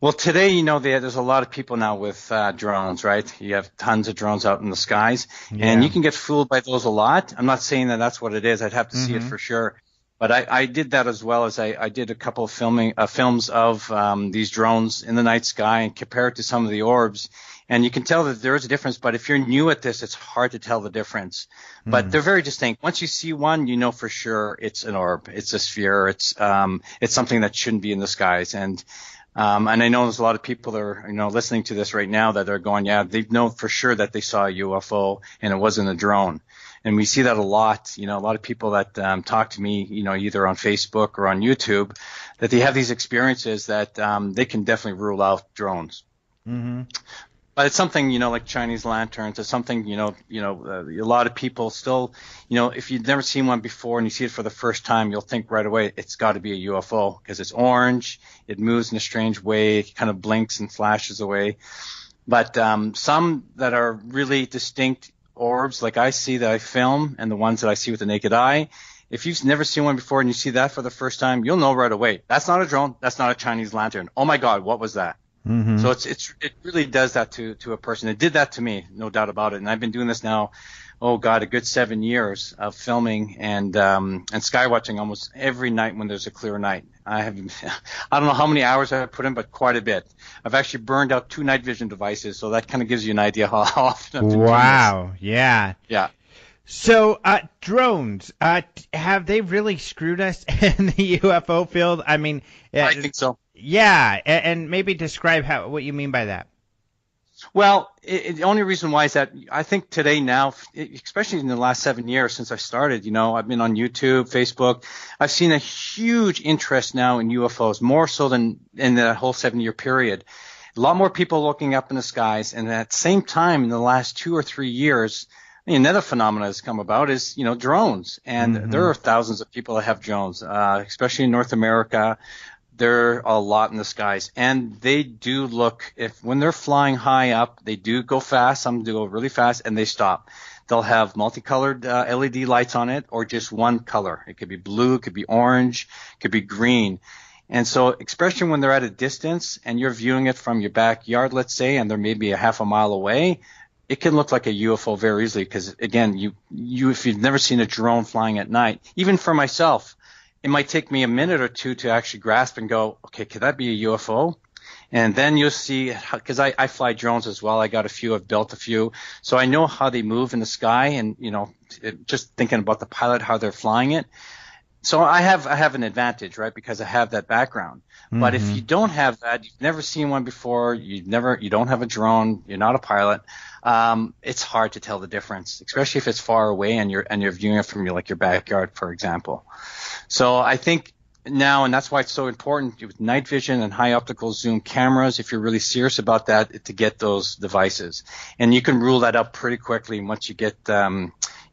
Well, today, there's a lot of people now with drones, right? You have tons of drones out in the skies, and you can get fooled by those a lot. I'm not saying that that's what it is. I'd have to see it for sure. But I did that as well as I did a couple of films of these drones in the night sky and compare it to some of the orbs. And you can tell that there is a difference, but if you're new at this, it's hard to tell the difference. But they're very distinct. Once you see one, you know for sure it's an orb, it's a sphere, it's something that shouldn't be in the skies. And I know there's a lot of people that are, listening to this right now that are going, yeah, they know for sure that they saw a UFO and it wasn't a drone. And we see that a lot. A lot of people that talk to me, either on Facebook or on YouTube, that they have these experiences that they can definitely rule out drones. But it's something, like Chinese lanterns. It's something, a lot of people still, if you've never seen one before and you see it for the first time, you'll think right away it's got to be a UFO because it's orange, it moves in a strange way, it kind of blinks and flashes away. But some that are really distinct orbs, like I see that I film, and the ones that I see with the naked eye, if you've never seen one before and you see that for the first time, you'll know right away. That's not a drone. That's not a Chinese lantern. Oh, my God, what was that? So it really does that to a person. It did that to me, no doubt about it. And I've been doing this now, a good 7 years of filming and skywatching almost every night when there's a clear night. I don't know how many hours I've put in, but quite a bit. I've actually burned out 2 night vision devices, so that kind of gives you an idea how often I've been doing this. Wow, yeah. Yeah. So, drones, have they really screwed us in the UFO field? I mean, I think so. Yeah, and maybe describe what you mean by that. Well, the only reason why is that I think today now, especially in the last 7 years since I started, I've been on YouTube, Facebook. I've seen a huge interest now in UFOs, more so than in that whole 7-year period. A lot more people looking up in the skies, and at the same time, in the last 2 or 3 years, another phenomenon has come about is, drones. And there are thousands of people that have drones, especially in North America. There are a lot in the skies, and they do look, when they're flying high up, they do go fast. Some do go really fast, and they stop. They'll have multicolored LED lights on it, or just one color. It could be blue, it could be orange, it could be green. And so, especially when they're at a distance and you're viewing it from your backyard, let's say, and they're maybe a half a mile away, it can look like a UFO very easily. Because again, if you've never seen a drone flying at night, even for myself, it might take me a minute or two to actually grasp and go, okay, could that be a UFO? And then you'll see, because I fly drones as well. I've built a few. So I know how they move in the sky and, just thinking about the pilot, how they're flying it. So I have an advantage, right? Because I have that background. But if you don't have that, you've never seen one before, you don't have a drone, you're not a pilot, it's hard to tell the difference, especially if it's far away and you're viewing it from your backyard, for example. So I think now, and that's why it's so important with night vision and high optical zoom cameras, if you're really serious about that, to get those devices. And you can rule that out pretty quickly once you get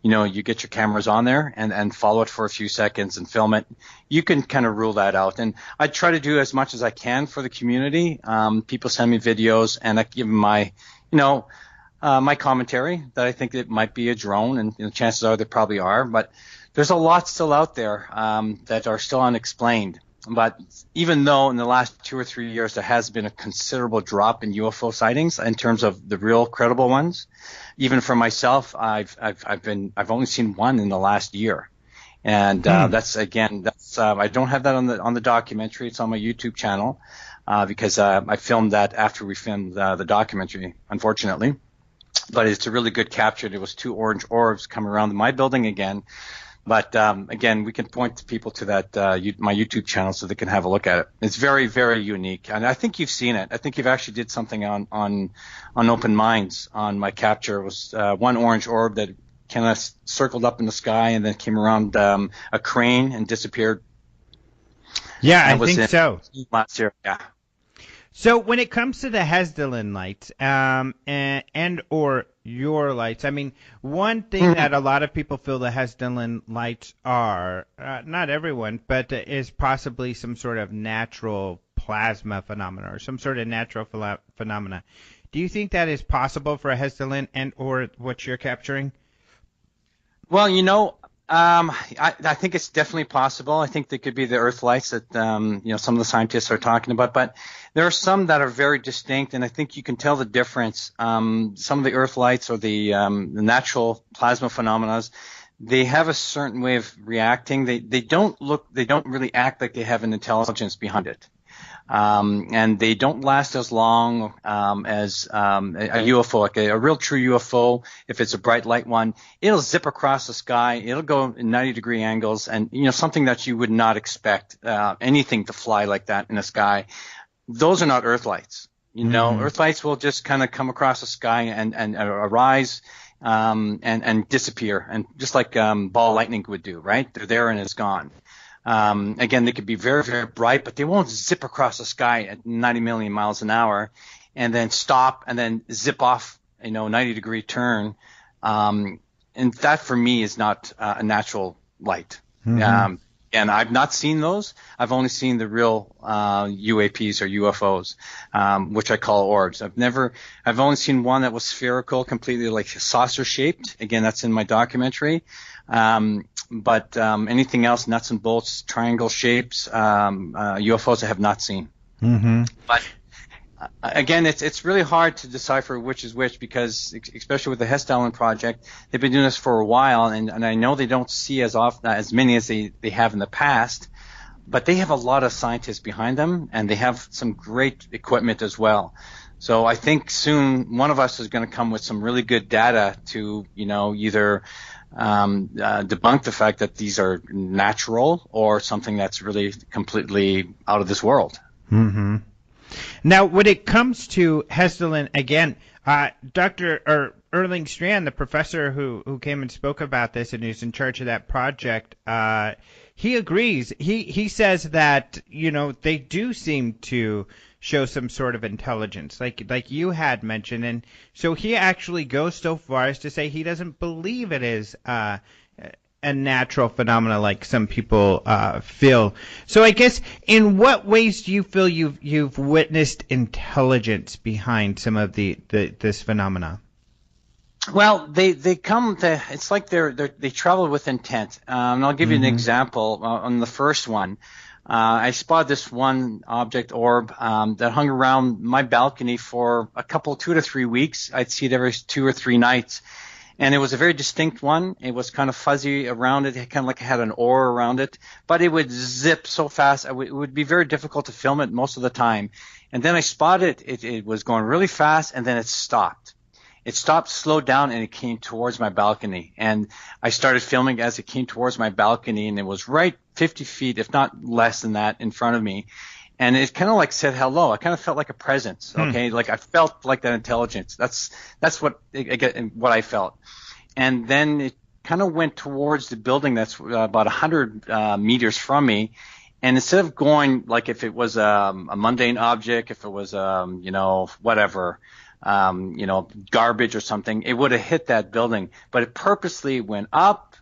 you get your cameras on there and follow it for a few seconds and film it. You can kind of rule that out. And I try to do as much as I can for the community. People send me videos, and I give them my commentary that I think it might be a drone, and chances are they probably are. But there's a lot still out there that are still unexplained. But even though in the last 2 or 3 years there has been a considerable drop in UFO sightings in terms of the real credible ones, even for myself, I've only seen one in the last year, and I don't have that on the documentary. It's on my YouTube channel because I filmed that after we filmed the documentary, unfortunately. But it's a really good capture. There was 2 orange orbs coming around my building again. But again, we can point people to that my YouTube channel so they can have a look at it. It's very, very unique, and I think you've seen it. I think you've actually did something on Open Minds on my capture. It was one orange orb that kind of circled up in the sky and then came around a crane and disappeared. Yeah, I think so. Last year, yeah. So when it comes to the Hessdalen lights and or your lights, I mean, one thing that a lot of people feel the Hessdalen lights are, not everyone, but is possibly some sort of natural plasma phenomena or some sort of natural phenomena. Do you think that is possible for a Hessdalen and or what you're capturing? Well, I think it's definitely possible. I think they could be the Earth lights that some of the scientists are talking about, but there are some that are very distinct, and I think you can tell the difference. Some of the Earth lights or the natural plasma phenomena, they have a certain way of reacting. They don't really act like they have an intelligence behind it. And they don't last as long as a UFO, like a real true UFO. If it's a bright light one, it'll zip across the sky. It'll go in 90-degree angles, and something that you would not expect anything to fly like that in the sky. Those are not Earth lights. Earth lights will just kind of come across the sky and arise and disappear, and just like ball lightning would do, right? They're there and it's gone. Again, they could be very, very bright, but they won't zip across the sky at 90 million miles an hour and then stop and then zip off, 90-degree turn. And that for me is not a natural light. And I've not seen those. I've only seen the real UAPs or UFOs, which I call orbs. I've only seen one that was spherical, completely like saucer shaped. Again, that's in my documentary. But anything else, nuts and bolts, triangle shapes, UFOs I have not seen. But Again, it's really hard to decipher which is which because, especially with the Hess Island project, they've been doing this for a while, and I know they don't see as often as many as they have in the past, but they have a lot of scientists behind them, and they have some great equipment as well. So I think soon one of us is going to come with some really good data to, either debunk the fact that these are natural or something that's really completely out of this world. Mm-hmm. Now, when it comes to Hessdalen, again, Dr. Erling Strand, the professor who came and spoke about this and who's in charge of that project, he agrees. He says that, they do seem to show some sort of intelligence, like you had mentioned. And so he actually goes so far as to say he doesn't believe it is a natural phenomena like some people feel. So I guess, in what ways do you feel you've witnessed intelligence behind some of this phenomena? Well, they come to, it's like they travel with intent. And I'll give you an example. On the first one, I spotted this one object orb that hung around my balcony for 2 to 3 weeks. I'd see it every 2 or 3 nights. And it was a very distinct one. It was kind of fuzzy around it. It kind of like it had an aura around it. But it would zip so fast, it would be very difficult to film it most of the time. And then I spotted it was going really fast, and then it stopped. It stopped, slowed down, and it came towards my balcony. And I started filming as it came towards my balcony, and it was right 50 feet, if not less than that, in front of me. And it kind of like said hello. I kind of felt like a presence. Okay, like I felt like that intelligence. That's what I felt. And then it kind of went towards the building that's about 100 meters from me. And instead of going like if it was a mundane object, if it was whatever, garbage or something, it would have hit that building. But it purposely went up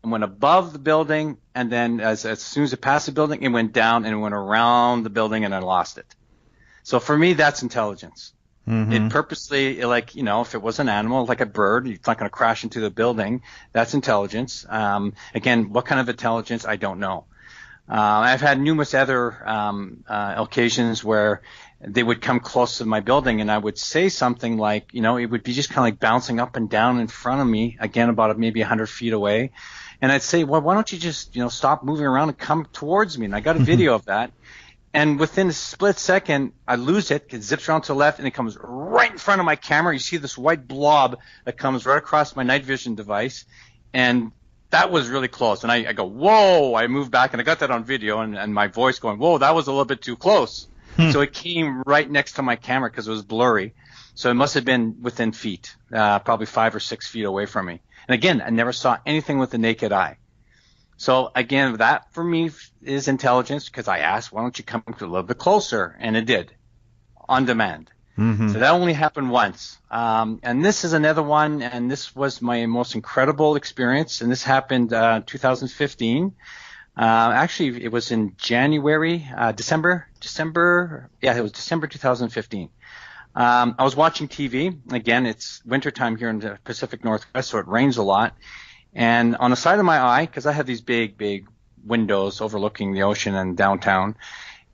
and went above the building, and then as soon as it passed the building, it went down and it went around the building, and I lost it. So for me, that's intelligence. Mm-hmm. It purposely, if it was an animal, like a bird, it's not going to crash into the building. That's intelligence. Again, what kind of intelligence, I don't know. I've had numerous other occasions where they would come close to my building, and I would say something like, it would be just kind of like bouncing up and down in front of me, again, about maybe 100 feet away. And I'd say, well, why don't you just, stop moving around and come towards me? And I got a video of that. And within a split second, I lose it. It zips around to the left, and it comes right in front of my camera. You see this white blob that comes right across my night vision device. And that was really close. And I go, whoa. I moved back, and I got that on video, and my voice going, whoa, that was a little bit too close. So it came right next to my camera because it was blurry. So it must have been within feet, probably 5 or 6 feet away from me. And again, I never saw anything with the naked eye. So again, that for me is intelligence, because I asked, why don't you come a little bit closer? And it did, on demand. Mm-hmm. So that only happened once. And this is another one, and this was my most incredible experience. And this happened 2015. Actually, it was in December. Yeah, it was December 2015. I was watching TV. Again, it's wintertime here in the Pacific Northwest, so it rains a lot. And on the side of my eye, because I have these big, big windows overlooking the ocean and downtown,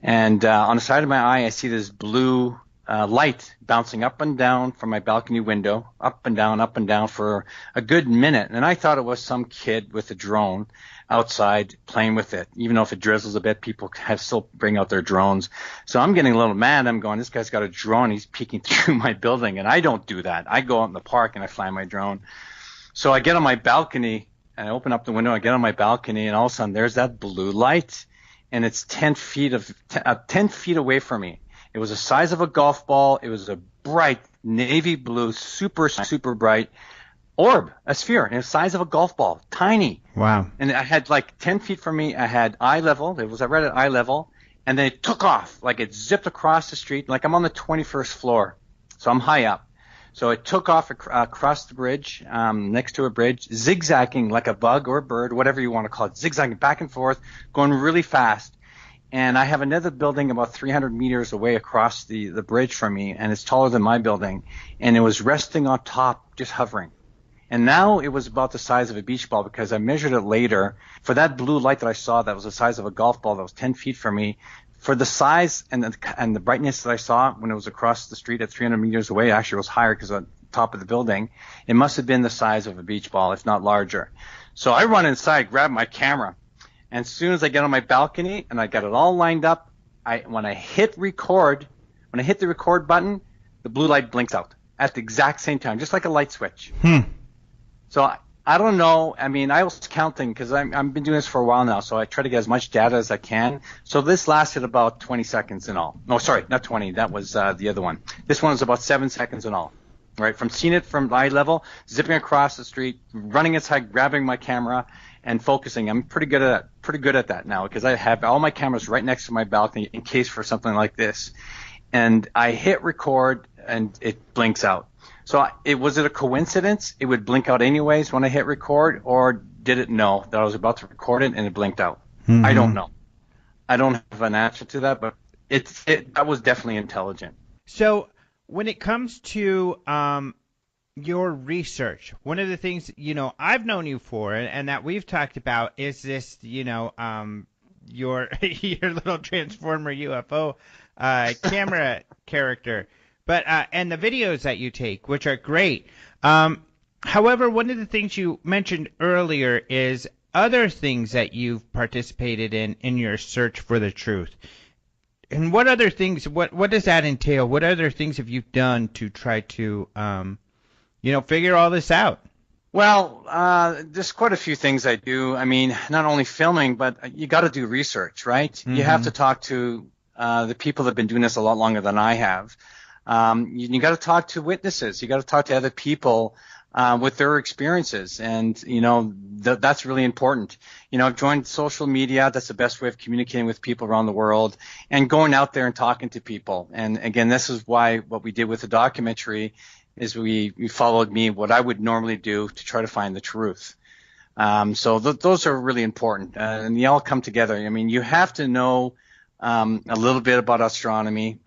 and on the side of my eye, I see this blue light bouncing up and down from my balcony window, up and down for a good minute. And I thought it was some kid with a drone outside playing with it. Even though if it drizzles a bit, people still bring out their drones. So I'm getting a little mad. I'm going, this guy's got a drone. He's peeking through my building. And I don't do that. I go out in the park and I fly my drone. So I get on my balcony and I open up the window. I get on my balcony, and all of a sudden there's that blue light, and it's 10 feet away from me. It was the size of a golf ball. It was a bright navy blue, super, super bright orb, a sphere, and the size of a golf ball, tiny. Wow. And I had like 10 feet from me, I had eye level. It was right at eye level, and then it took off, like it zipped across the street, like I'm on the 21st floor, so I'm high up. So it took off across the bridge, next to a bridge, zigzagging like a bug or a bird, whatever you want to call it, zigzagging back and forth, going really fast. And I have another building about 300 meters away across the bridge from me, and it's taller than my building. And it was resting on top, just hovering. And now it was about the size of a beach ball, because I measured it later. For that blue light that I saw that was the size of a golf ball that was 10 feet from me, for the size and the brightness that I saw when it was across the street at 300 meters away, actually it was higher because on top of the building, it must have been the size of a beach ball, if not larger. So I run inside, grab my camera, and as soon as I get on my balcony and I got it all lined up, when I hit the record button, the blue light blinks out at the exact same time, just like a light switch. So I don't know. I mean, I was counting because I've been doing this for a while now, so I try to get as much data as I can. So this lasted about 20 seconds in all. No, sorry, not 20. That was the other one. This one was about 7 seconds in all. Right, from seeing it from eye level, zipping across the street, running inside, grabbing my camera, and focusing. I'm pretty good at that now because I have all my cameras right next to my balcony in case for something like this. And I hit record, and it blinks out. So was it a coincidence? It would blink out anyways when I hit record, or did it know that I was about to record it and it blinked out? I don't know. I don't have an answer to that, but that was definitely intelligent. So when it comes to your research, one of the things, I've known you for and that we've talked about is this, your your little Transformer UFO camera character, but and the videos that you take, which are great. However, one of the things you mentioned earlier is other things that you've participated in your search for the truth. And what other things? What does that entail? What other things have you done to try to, figure all this out? Well, there's quite a few things I do. I mean, not only filming, but you got to do research, right? You have to talk to the people that have been doing this a lot longer than I have. You got to talk to witnesses. You got to talk to other people with their experiences, and that's really important. I've joined social media. That's the best way of communicating with people around the world, and going out there and talking to people. And again, this is why what we did with the documentary is we followed what I would normally do to try to find the truth. So those are really important, and they all come together. I mean, you have to know a little bit about astronomy,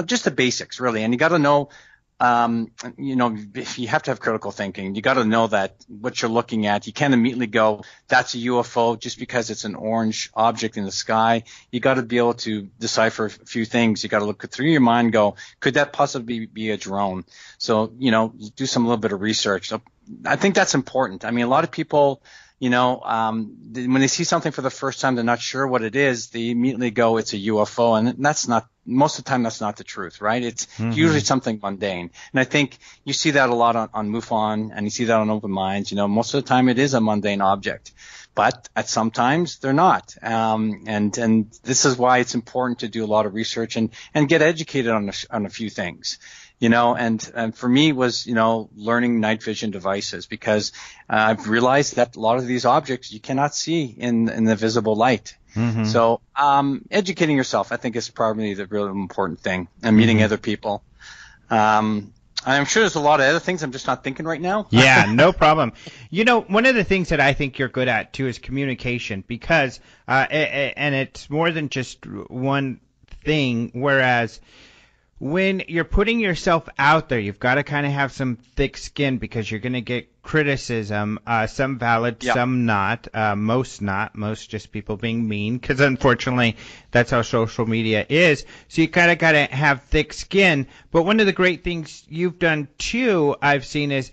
just the basics really, and you got to know. If you have to have critical thinking, you got to know that what you're looking at, you can't immediately go, that's a UFO just because it's an orange object in the sky. You got to be able to decipher a few things. You got to look through your mind and go, could that possibly be a drone? So, do some little bit of research. So I think that's important. I mean, a lot of people, when they see something for the first time, they're not sure what it is. They immediately go, it's a UFO. And that's not, most of the time, that's not the truth, right? It's usually something mundane. And I think you see that a lot on MUFON, and you see that on Open Minds. Most of the time it is a mundane object, but at some times they're not. And this is why it's important to do a lot of research and get educated on a few things. And for me was, learning night vision devices, because I've realized that a lot of these objects you cannot see in the visible light. So educating yourself, I think, is probably the real important thing, and meeting other people. I'm sure there's a lot of other things I'm just not thinking right now. Yeah, no problem. One of the things that I think you're good at, too, is communication, because and it's more than just one thing, whereas when you're putting yourself out there, you've got to kind of have some thick skin, because you're going to get criticism, some valid, some not, most not, most just people being mean, because unfortunately that's how social media is. So you kind of got to have thick skin. But one of the great things you've done too, I've seen, is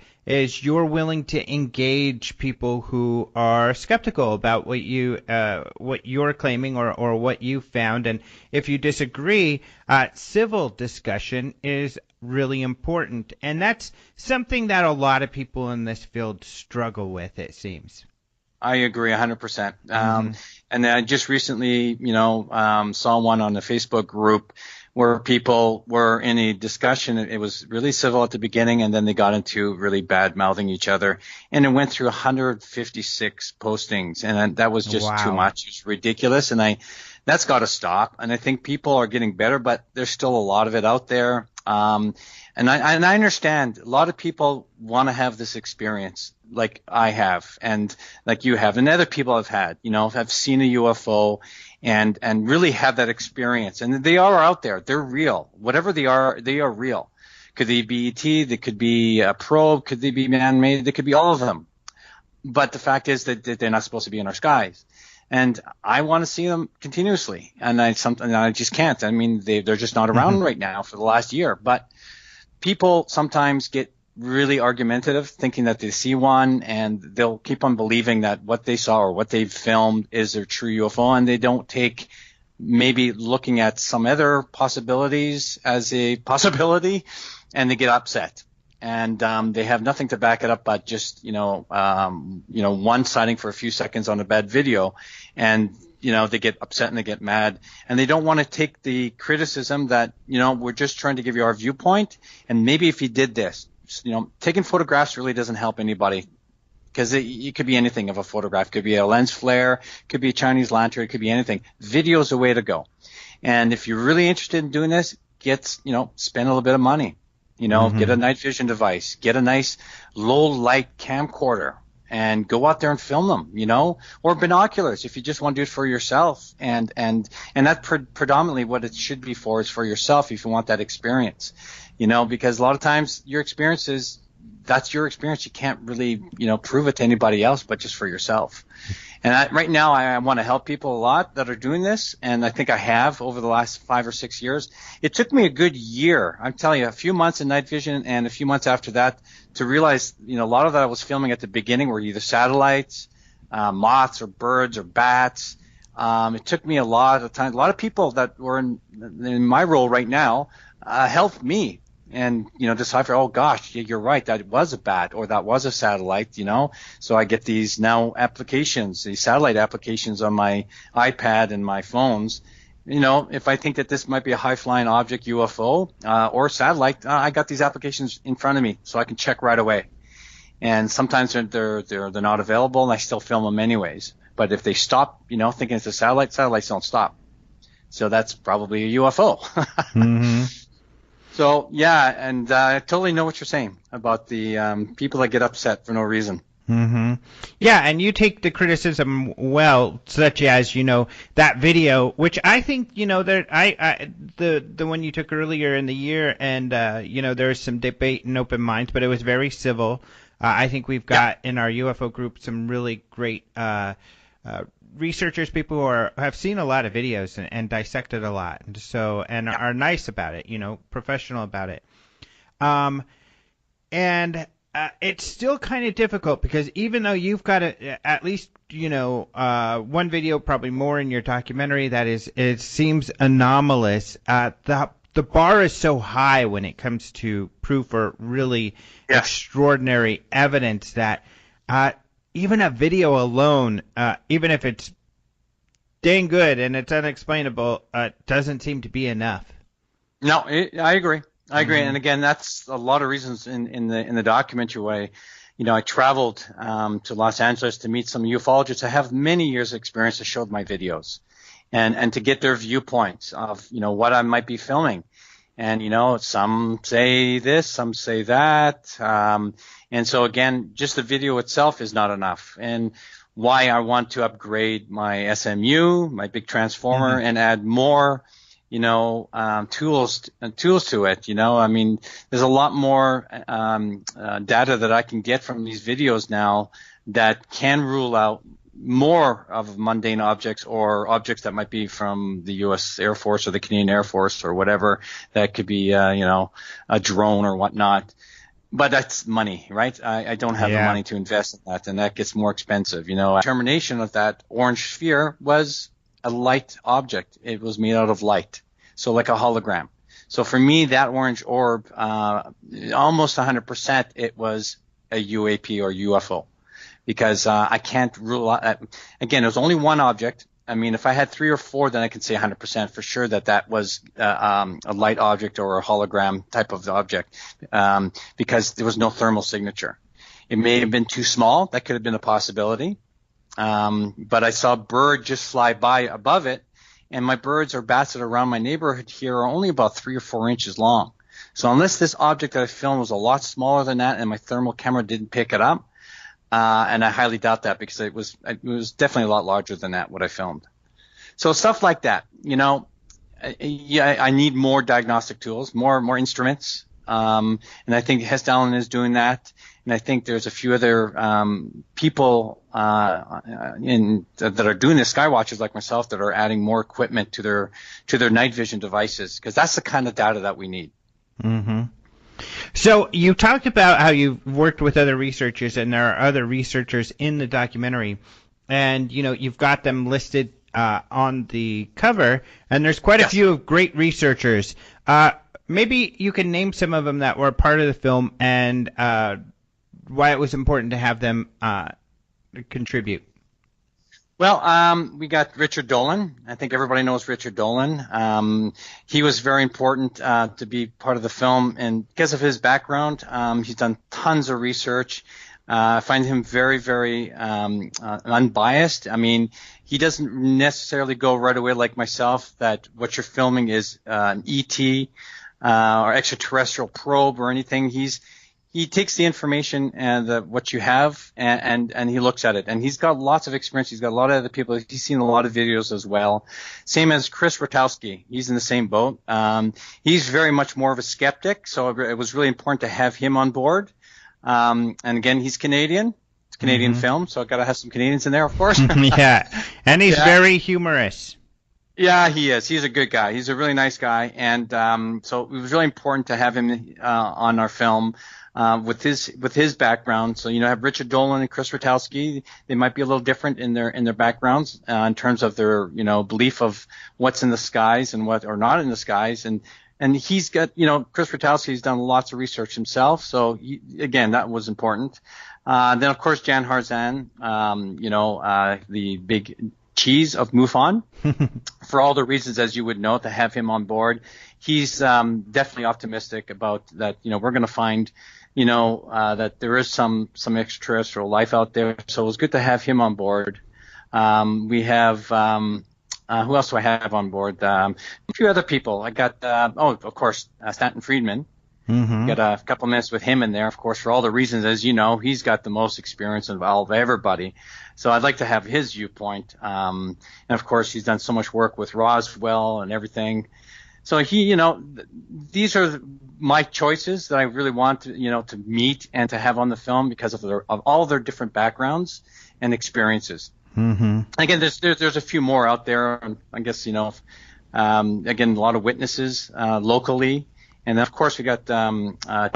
you're willing to engage people who are skeptical about what you're claiming or what you found. And if you disagree, civil discussion is really important. And that's something that a lot of people in this field struggle with, it seems. I agree 100%. And I just recently, saw one on the Facebook group where people were in a discussion. It was really civil at the beginning, and then they got into really bad mouthing each other. And it went through 156 postings, and that was just too much. It's ridiculous, and that's got to stop. And I think people are getting better, but there's still a lot of it out there. And I understand a lot of people want to have this experience like I have, and like you have, and other people have had, have seen a UFO and really have that experience. And they are out there. They're real. Whatever they are real. Could they be ET? They could be a probe. Could they be man-made? They could be all of them. But the fact is that they're not supposed to be in our skies. And I want to see them continuously, and I just can't. I mean, they're just not around right now for the last year. But people sometimes get really argumentative, thinking that they see one, and they'll keep on believing that what they saw or what they've filmed is their true UFO, and they don't take maybe looking at some other possibilities as a possibility, and they get upset. And they have nothing to back it up but just one sighting for a few seconds on a bad video, and they get upset and they get mad, and they don't want to take the criticism that we're just trying to give you our viewpoint, and maybe if you did this, taking photographs really doesn't help anybody, because it could be anything of a photograph. It could be a lens flare, it could be a Chinese lantern, it could be anything. Video is the way to go. And if you're really interested in doing this, spend a little bit of money. Get a night vision device, get a nice low light camcorder, and go out there and film them, or binoculars if you just want to do it for yourself. And that's predominantly what it should be for, is for yourself if you want that experience, because a lot of times your experiences, that's your experience. You can't really, prove it to anybody else but just for yourself. And right now I want to help people a lot that are doing this, and I think I have over the last 5 or 6 years. It took me a good year. I'm telling you, a few months in night vision and a few months after that to realize, a lot of that I was filming at the beginning were either satellites, moths or birds or bats. It took me a lot of time. A lot of people that were in my role right now helped me. And, decipher, oh gosh, you're right, that was a bat or that was a satellite, So I get these now applications, these satellite applications on my iPad and my phones. If I think that this might be a high-flying object, UFO, or satellite, I got these applications in front of me so I can check right away. And sometimes they're not available, and I still film them anyways. But if they stop, thinking it's a satellite, satellites don't stop. So that's probably a UFO. Mm-hmm. So, yeah, and I totally know what you're saying about the people that get upset for no reason. Mm-hmm. Yeah, and you take the criticism well, such as, that video, which I think, the one you took earlier in the year, and, there's some debate and open minds, but it was very civil. I think we've got in our UFO group some really great researchers, people who have seen a lot of videos and dissected a lot, and are nice about it, professional about it. And it's still kind of difficult because even though you've got at least one video, probably more in your documentary it seems anomalous. The bar is so high when it comes to proof or really extraordinary evidence that even a video alone, even if it's dang good and it's unexplainable, doesn't seem to be enough. No, I agree. Mm-hmm. And again, that's a lot of reasons in the documentary way. I traveled to Los Angeles to meet some ufologists. I have many years of experience to show my videos and to get their viewpoints of, what I might be filming. And, some say this, some say that. And so again, just the video itself is not enough. And why I want to upgrade my SMU, my big transformer, and add more, tools to it. I mean, there's a lot more data that I can get from these videos now that can rule out more of mundane objects or objects that might be from the U.S. Air Force or the Canadian Air Force or whatever. That could be, a drone or whatnot. But that's money, right? I don't have the money to invest in that, and that gets more expensive. Determination of that orange sphere was a light object. It was made out of light, so like a hologram. So for me, that orange orb, almost 100%, it was a UAP or UFO. Because I can't rule out. Again, there's only one object. I mean, if I had 3 or 4, then I could say 100% for sure that was a light object or a hologram type of object, because there was no thermal signature. It may have been too small. That could have been a possibility. But I saw a bird just fly by above it, and my birds or bats that are around my neighborhood here are only about 3 or 4 inches long. So unless this object that I filmed was a lot smaller than that and my thermal camera didn't pick it up, and I highly doubt that because it was definitely a lot larger than that, what I filmed. So stuff like that, I need more diagnostic tools, more instruments, and I think Hess Dallin is doing that. And I think there's a few other people that are doing this, Skywatchers like myself, that are adding more equipment to their night vision devices, because that's the kind of data that we need. Mm-hmm. So you talked about how you've worked with other researchers, and there are other researchers in the documentary, and you've got them listed on the cover, and there's quite a few great researchers. Maybe you can name some of them that were part of the film and why it was important to have them contribute. Well, we got Richard Dolan. I think everybody knows Richard Dolan. He was very important to be part of the film, and because of his background, he's done tons of research. I find him very, very unbiased. I mean, he doesn't necessarily go right away like myself that what you're filming is an ET or extraterrestrial probe or anything. He takes the information and what you have and he looks at it. And he's got lots of experience. He's got a lot of other people. He's seen a lot of videos as well. Same as Chris Rotowski. He's in the same boat. He's very much more of a skeptic, so it was really important to have him on board. And again, he's Canadian. It's a Canadian film, so I've got to have some Canadians in there, of course. Yeah, and he's very humorous. Yeah, he is. He's a good guy. He's a really nice guy, and so it was really important to have him on our film with his background. So have Richard Dolan and Chris Rotowski. They might be a little different in their backgrounds in terms of their belief of what's in the skies and what or not in the skies, and he's got Chris Rotowski's done lots of research himself. So again, that was important. Then of course Jan Harzan, the big cheese of MUFON, for all the reasons as you would know, to have him on board. He's definitely optimistic about that. We're going to find that there is some extraterrestrial life out there. So it was good to have him on board. We have who else do I have on board? A few other people. I got of course Stanton Friedman. Mm-hmm. Got a couple minutes with him in there, of course, for all the reasons, as you know, he's got the most experience of everybody. So I'd like to have his viewpoint. And of course, he's done so much work with Roswell and everything. So these are my choices that I really want to meet and to have on the film because of all their different backgrounds and experiences. Mm-hmm. Again, there's a few more out there. I guess again, a lot of witnesses locally. And then, of course, we got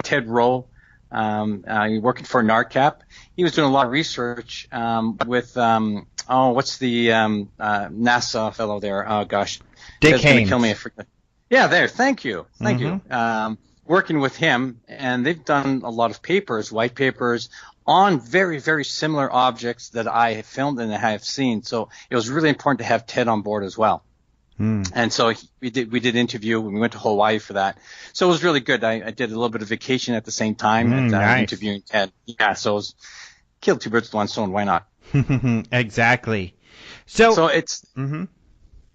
Ted Rowe working for NARCAP. He was doing a lot of research with what's the NASA fellow there? Oh gosh, Dick Haynes. Kill me. Yeah, there. Thank you. Working with him, and they've done a lot of papers, white papers, on very, very similar objects that I have filmed and I have seen. So it was really important to have Ted on board as well. And so we did interview. We went to Hawaii for that. So it was really good. I did a little bit of vacation at the same time nice. Interviewing Ted. Yeah, so it was killed two birds with one stone. Why not? Exactly. So it's. Mm-hmm.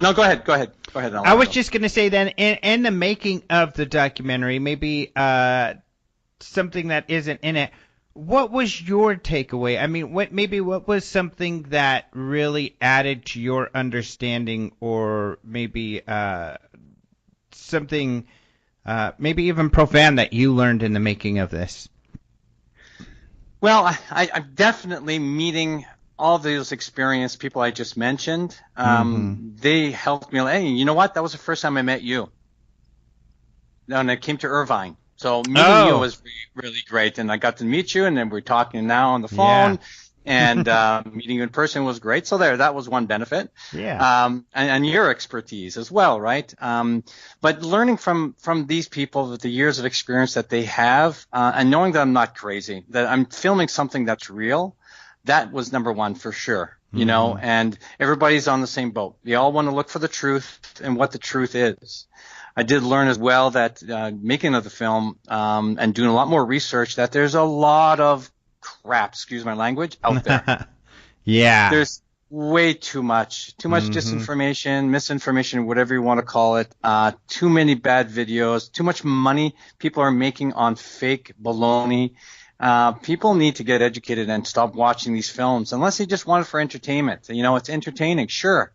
No, go ahead. I was just going to say then, in the making of the documentary, maybe something that isn't in it. What was your takeaway? I mean, what was something that really added to your understanding, or maybe something maybe even profound that you learned in the making of this? Well, I'm definitely meeting all those experienced people I just mentioned. They helped me. Hey, you know what? That was the first time I met you. And I came to Irvine. So meeting you was really great, and I got to meet you, and then we're talking now on the phone, and meeting you in person was great. So that was one benefit. Yeah. And your expertise as well, right? But learning from these people with the years of experience that they have, and knowing that I'm not crazy, that I'm filming something that's real, that was number one for sure. And everybody's on the same boat. They all want to look for the truth and what the truth is. I did learn as well that making of the film and doing a lot more research, that there's a lot of crap, excuse my language, out there. Yeah. There's way too much disinformation, misinformation, whatever you want to call it, too many bad videos, too much money people are making on fake baloney. People need to get educated and stop watching these films unless they just want it for entertainment. It's entertaining, sure.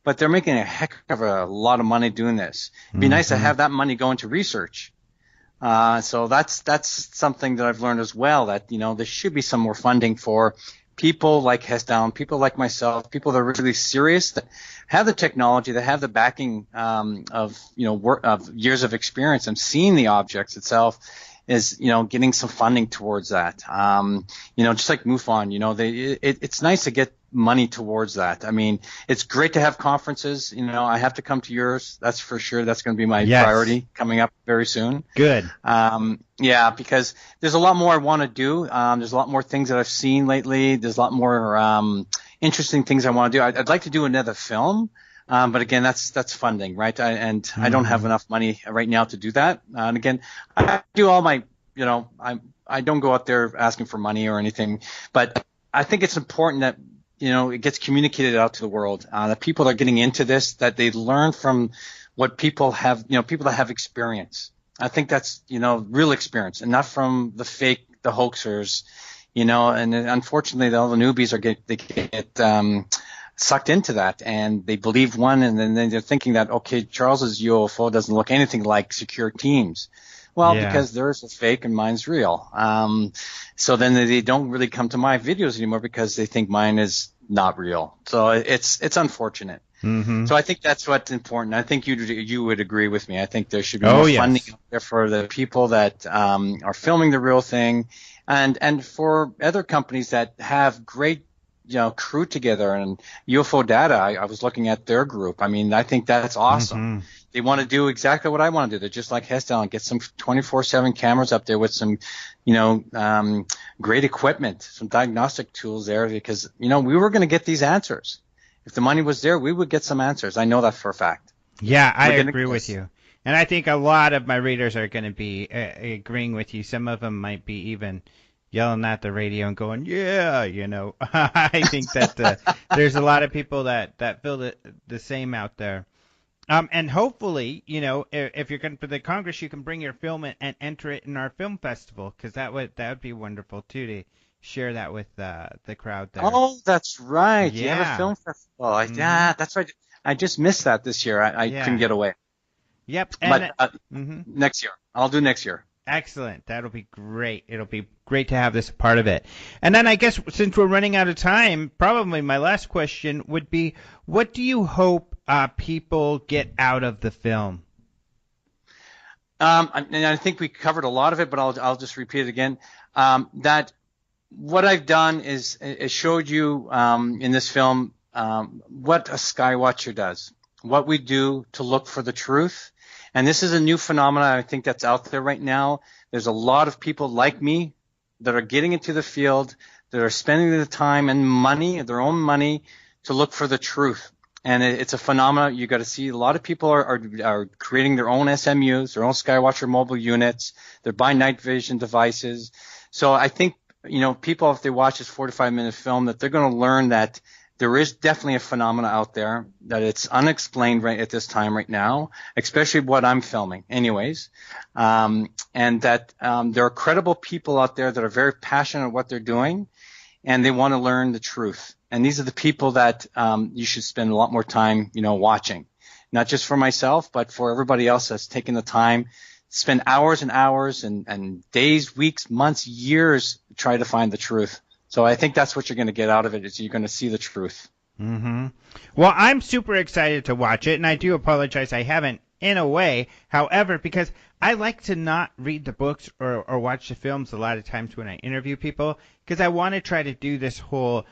But they're making a heck of a lot of money doing this. It'd be nice to have that money go into research. So that's something that I've learned as well, that, there should be some more funding for people like Hesdown, people like myself, people that are really serious, that have the technology, that have the backing of years of experience and seeing the objects itself, is getting some funding towards that. Just like MUFON, it's nice to get money towards that. I mean, it's great to have conferences. I have to come to yours. That's for sure. That's going to be my priority coming up very soon. Good. Yeah, because there's a lot more I want to do. There's a lot more things that I've seen lately. There's a lot more interesting things I want to do. I'd like to do another film. But again, that's funding, right? I don't have enough money right now to do that. And again, I do all my, I don't go out there asking for money or anything, but I think it's important that, it gets communicated out to the world, that people are getting into this, that they learn from what people have, people that have experience. I think that's, real experience, and not from the fake, the hoaxers, and unfortunately all the newbies get sucked into that, and they believe one, and then they're thinking that, okay, Charles's UFO doesn't look anything like secure teams. Well, because theirs is fake and mine's real. So then they don't really come to my videos anymore because they think mine is not real. So it's unfortunate. Mm-hmm. So I think that's what's important. I think you would agree with me. I think there should be more funding out there for the people that are filming the real thing, and for other companies that have great crew together. And UFO Data, I was looking at their group. I mean, I think that's awesome. Mm-hmm. They want to do exactly what I want to do. They're just like Hestel, and get some 24/7 cameras up there with some, great equipment, some diagnostic tools there, because, we were going to get these answers. If the money was there, we would get some answers. I know that for a fact. Yeah, I agree with you. And I think a lot of my readers are going to be agreeing with you. Some of them might be even yelling at the radio and going, I think that there's a lot of people that feel the same out there. And hopefully, if you're going to the Congress, you can bring your film and enter it in our film festival, because that would be wonderful too, to share that with the crowd there. Oh, that's right. Yeah. You have a film festival. Mm-hmm. Yeah, that's right. I just missed that this year. I couldn't get away. Yep. But next year. I'll do next year. Excellent. That'll be great. It'll be great to have this part of it. And then I guess since we're running out of time, probably my last question would be, what do you hope people get out of the film? And I think we covered a lot of it, but I'll just repeat it again. That what I've done is showed you in this film what a Skywatcher does, what we do to look for the truth. And this is a new phenomenon, I think, that's out there right now. There's a lot of people like me that are getting into the field, that are spending the time and money, their own money, to look for the truth. And it's a phenomenon. You got to see a lot of people are creating their own SMUs, their own Skywatcher mobile units. They're buying night vision devices. So I think, people, if they watch this 45-minute film, that they're going to learn that there is definitely a phenomena out there, that it's unexplained right at this time right now, especially what I'm filming anyways. And that there are credible people out there that are very passionate at what they're doing, and they want to learn the truth. And these are the people that you should spend a lot more time, watching. Not just for myself, but for everybody else that's taking the time, spend hours and hours and days, weeks, months, years to try to find the truth. So I think that's what you're going to get out of it, is you're going to see the truth. Mm-hmm. Well, I'm super excited to watch it, and I do apologize I haven't, in a way. However, because I like to not read the books or watch the films a lot of times when I interview people, because I want to try to do this whole,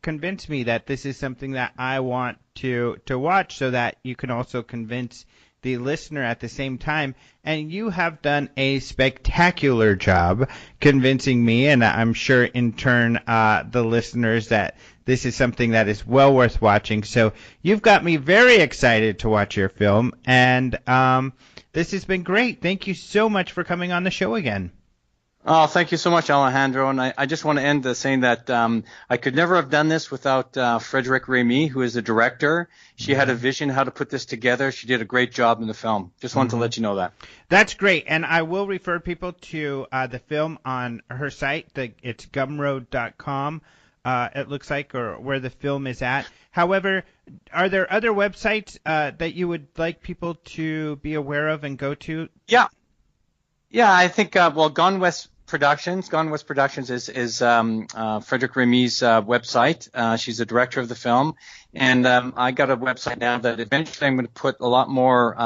convince me that this is something that I want to watch, so that you can also convince the listener at the same time. And you have done a spectacular job convincing me, and I'm sure in turn the listeners, that this is something that is well worth watching. So you've got me very excited to watch your film, and this has been great. Thank you so much for coming on the show again. Oh, thank you so much, Alejandro. And I just want to end saying that I could never have done this without Frederic Remy, who is the director. She had a vision how to put this together. She did a great job in the film. Just wanted to let you know that. That's great. And I will refer people to the film on her site. It's gumroad.com, it looks like, or where the film is at. However, are there other websites that you would like people to be aware of and go to? Yeah. Yeah, I think Gone West Productions. Gone West Productions is Frederick Remy's website. She's the director of the film, and I got a website now that eventually I'm going to put a lot more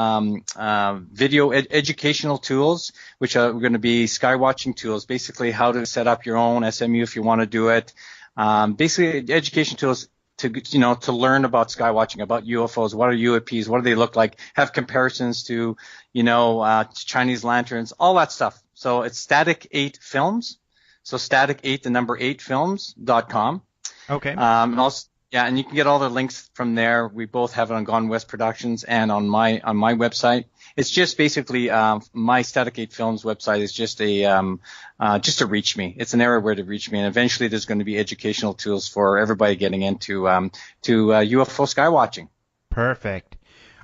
video educational tools, which are going to be skywatching tools. Basically, how to set up your own SMU if you want to do it. Basically, education tools to learn about skywatching, about UFOs. What are UAPs? What do they look like? Have comparisons to Chinese lanterns, all that stuff. So it's Static 8 Films. So Static 8, the number 8 films.com. Okay. And also, yeah, and you can get all the links from there. We both have it on Gone West Productions and on my website. It's just basically my Static 8 Films website is just just to reach me. It's an area where to reach me, and eventually there's going to be educational tools for everybody getting into UFO skywatching. Perfect.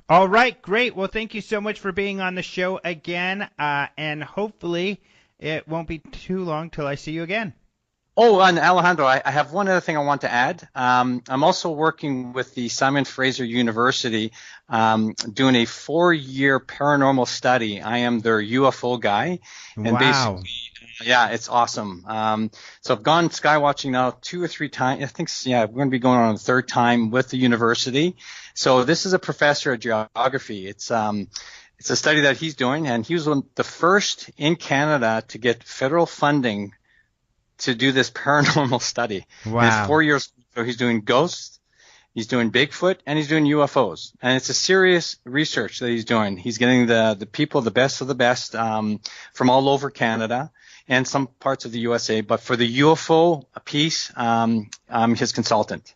All right, great. Well, thank you so much for being on the show again, and hopefully it won't be too long till I see you again. Oh, and Alejandro, I have one other thing I want to add. I'm also working with the Simon Fraser University doing a 4-year paranormal study. I am their UFO guy. And wow. Basically, yeah, it's awesome. So I've gone skywatching now 2 or 3 times. I think, we're going to be going on the 3rd time with the university. So this is a professor of geography. It's a study that he's doing, and he was the first in Canada to get federal funding to do this paranormal study. Wow. And it's 4 years. So he's doing ghosts, he's doing Bigfoot, and he's doing UFOs. And it's a serious research that he's doing. He's getting the people, the best of the best, from all over Canada and some parts of the USA. But for the UFO piece, I'm his consultant.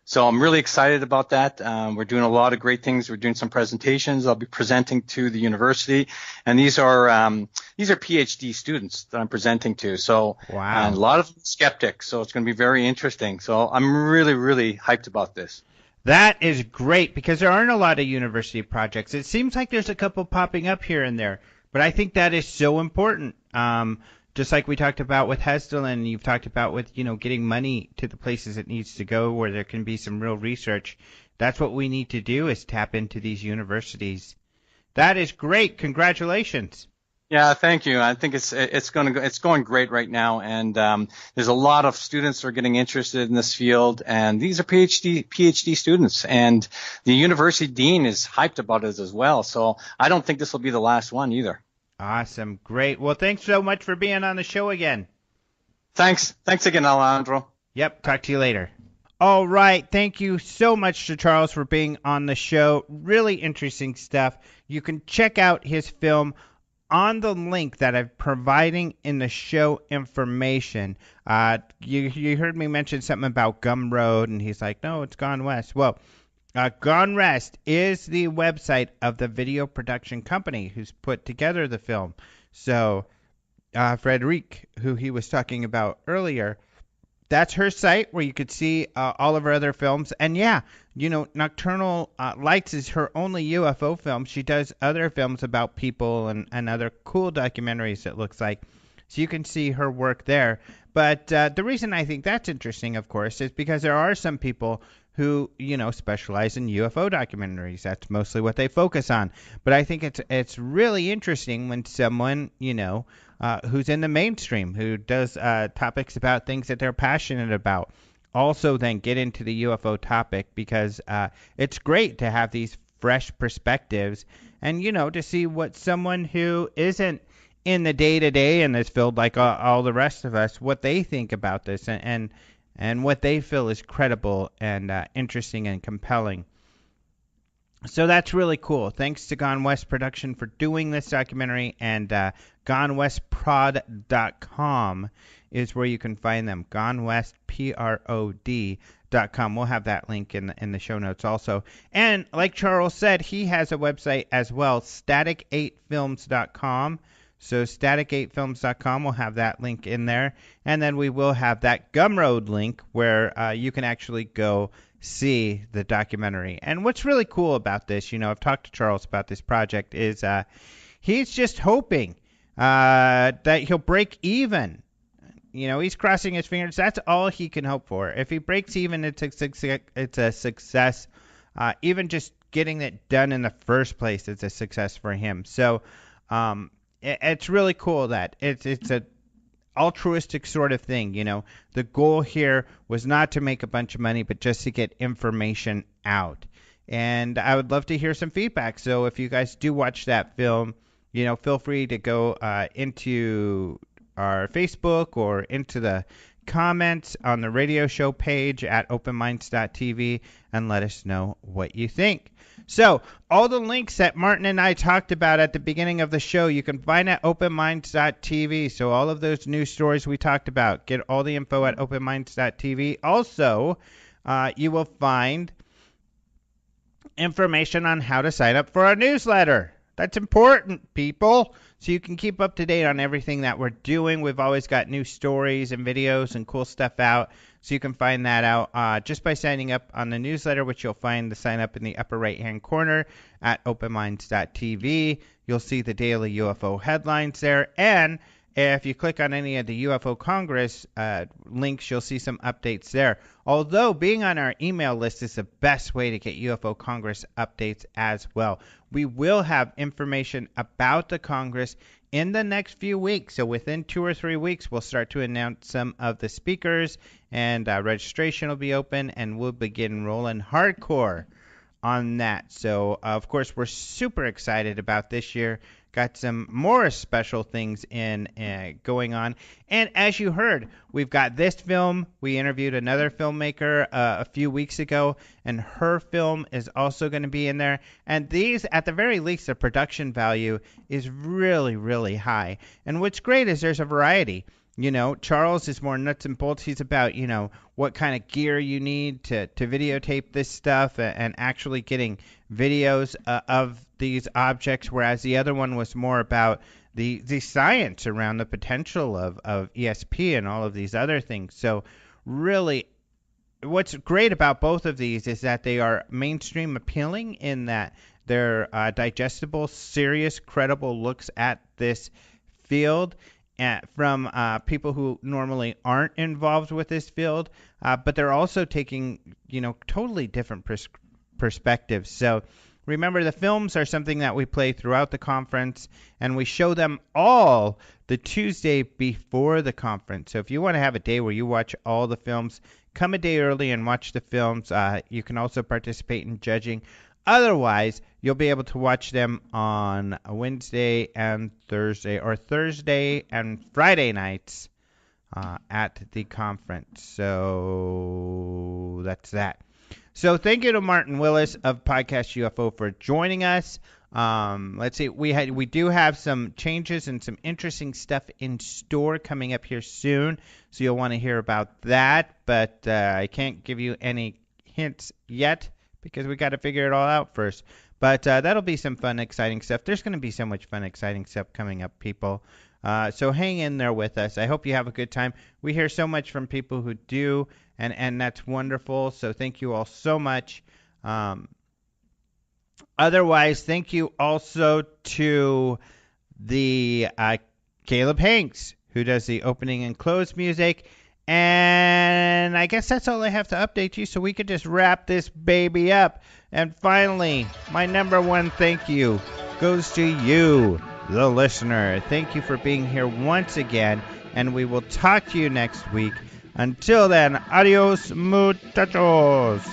So I'm really excited about that. We're doing a lot of great things. We're doing some presentations. I'll be presenting to the university, and these are PhD students that I'm presenting to. So wow. And a lot of skeptics. So it's going to be very interesting. So I'm really, really hyped about this. That is great because there aren't a lot of university projects. It seems like there's a couple popping up here and there, but I think that is so important. Just like we talked about with Hestel, and you've talked about with, getting money to the places it needs to go where there can be some real research. That's what we need to do, is tap into these universities. That is great. Congratulations. Yeah, thank you. I think it's going great right now, and there's a lot of students that are getting interested in this field, and these are PhD students, and the university dean is hyped about it as well. So I don't think this will be the last one either. Awesome. Great. Well, thanks so much for being on the show again. Thanks again, Alejandro. Yep. Talk to you later. All right. Thank you so much to Charles for being on the show. Really interesting stuff. You can check out his film on the link that I'm providing in the show information. You heard me mention something about Gumroad, and he's like, no, it's Gone West. Well, Gone West is the website of the video production company who's put together the film. So Frederique, who he was talking about earlier, that's her site where you could see all of her other films. And yeah, Nocturnal Lights is her only UFO film. She does other films about people and other cool documentaries, it looks like. So you can see her work there. But the reason I think that's interesting, of course, is because there are some people who, specialize in UFO documentaries. That's mostly what they focus on. But I think it's really interesting when someone, who's in the mainstream, who does topics about things that they're passionate about, also then get into the UFO topic, because it's great to have these fresh perspectives and, to see what someone who isn't in the day-to-day in this field like all the rest of us, what they think about this and what they feel is credible and interesting and compelling. So that's really cool. Thanks to Gone West Production for doing this documentary, and GoneWestProd.com is where you can find them. GoneWestProd.com. We'll have that link in the show notes also. And like Charles said, he has a website as well, static8films.com. So static8films.com, we'll have that link in there. And then we will have that Gumroad link where you can actually go see the documentary. And what's really cool about this, I've talked to Charles about this project, is he's just hoping that he'll break even. He's crossing his fingers. That's all he can hope for. If he breaks even, it's a success. Even just getting it done in the first place, it's a success for him. So it's really cool that it's a altruistic sort of thing. The goal here was not to make a bunch of money, but just to get information out. And I would love to hear some feedback. So if you guys do watch that film, feel free to go into our Facebook or into the comments on the radio show page at openminds.tv and let us know what you think. So all the links that Martin and I talked about at the beginning of the show, you can find at openminds.tv. So all of those news stories we talked about, get all the info at openminds.tv. Also, you will find information on how to sign up for our newsletter. That's important, people. So you can keep up to date on everything that we're doing. We've always got new stories and videos and cool stuff out. So you can find that out just by signing up on the newsletter, which you'll find the sign up in the upper right-hand corner at openminds.tv. You'll see the daily UFO headlines there. And if you click on any of the UFO Congress links, you'll see some updates there. Although being on our email list is the best way to get UFO Congress updates as well. We will have information about the Congress in the next few weeks. So within 2 or 3 weeks, we'll start to announce some of the speakers, and registration will be open, and we'll begin rolling hardcore on that. So, of course, we're super excited about this year. Got some more special things going on. And as you heard, we've got this film. We interviewed another filmmaker a few weeks ago, and her film is also going to be in there. And these, at the very least, the production value is really, really high. And what's great is there's a variety. Charles is more nuts and bolts. He's about, what kind of gear you need to videotape this stuff and actually getting videos of these objects, whereas the other one was more about the science around the potential of ESP and all of these other things. So really, what's great about both of these is that they are mainstream appealing in that they're digestible, serious, credible looks at this field from people who normally aren't involved with this field, but they're also taking, totally different perspectives. So remember, the films are something that we play throughout the conference, and we show them all the Tuesday before the conference. So if you want to have a day where you watch all the films, come a day early and watch the films. You can also participate in judging. Otherwise, you'll be able to watch them on Wednesday and Thursday, or Thursday and Friday nights at the conference. So that's that. So thank you to Martin Willis of Podcast UFO for joining us. Let's see, we do have some changes and some interesting stuff in store coming up here soon, so you'll want to hear about that. But I can't give you any hints yet, because we got to figure it all out first. But that'll be some fun, exciting stuff. There's going to be so much fun, exciting stuff coming up, people. So hang in there with us. I hope you have a good time. We hear so much from people who do, and that's wonderful. So thank you all so much. Otherwise, thank you also to the Caleb Hanks, who does the opening and close music. And I guess that's all I have to update you, so we could just wrap this baby up. And finally, my number one thank you goes to you, the listener. Thank you for being here once again, and we will talk to you next week. Until then, adios, muchachos.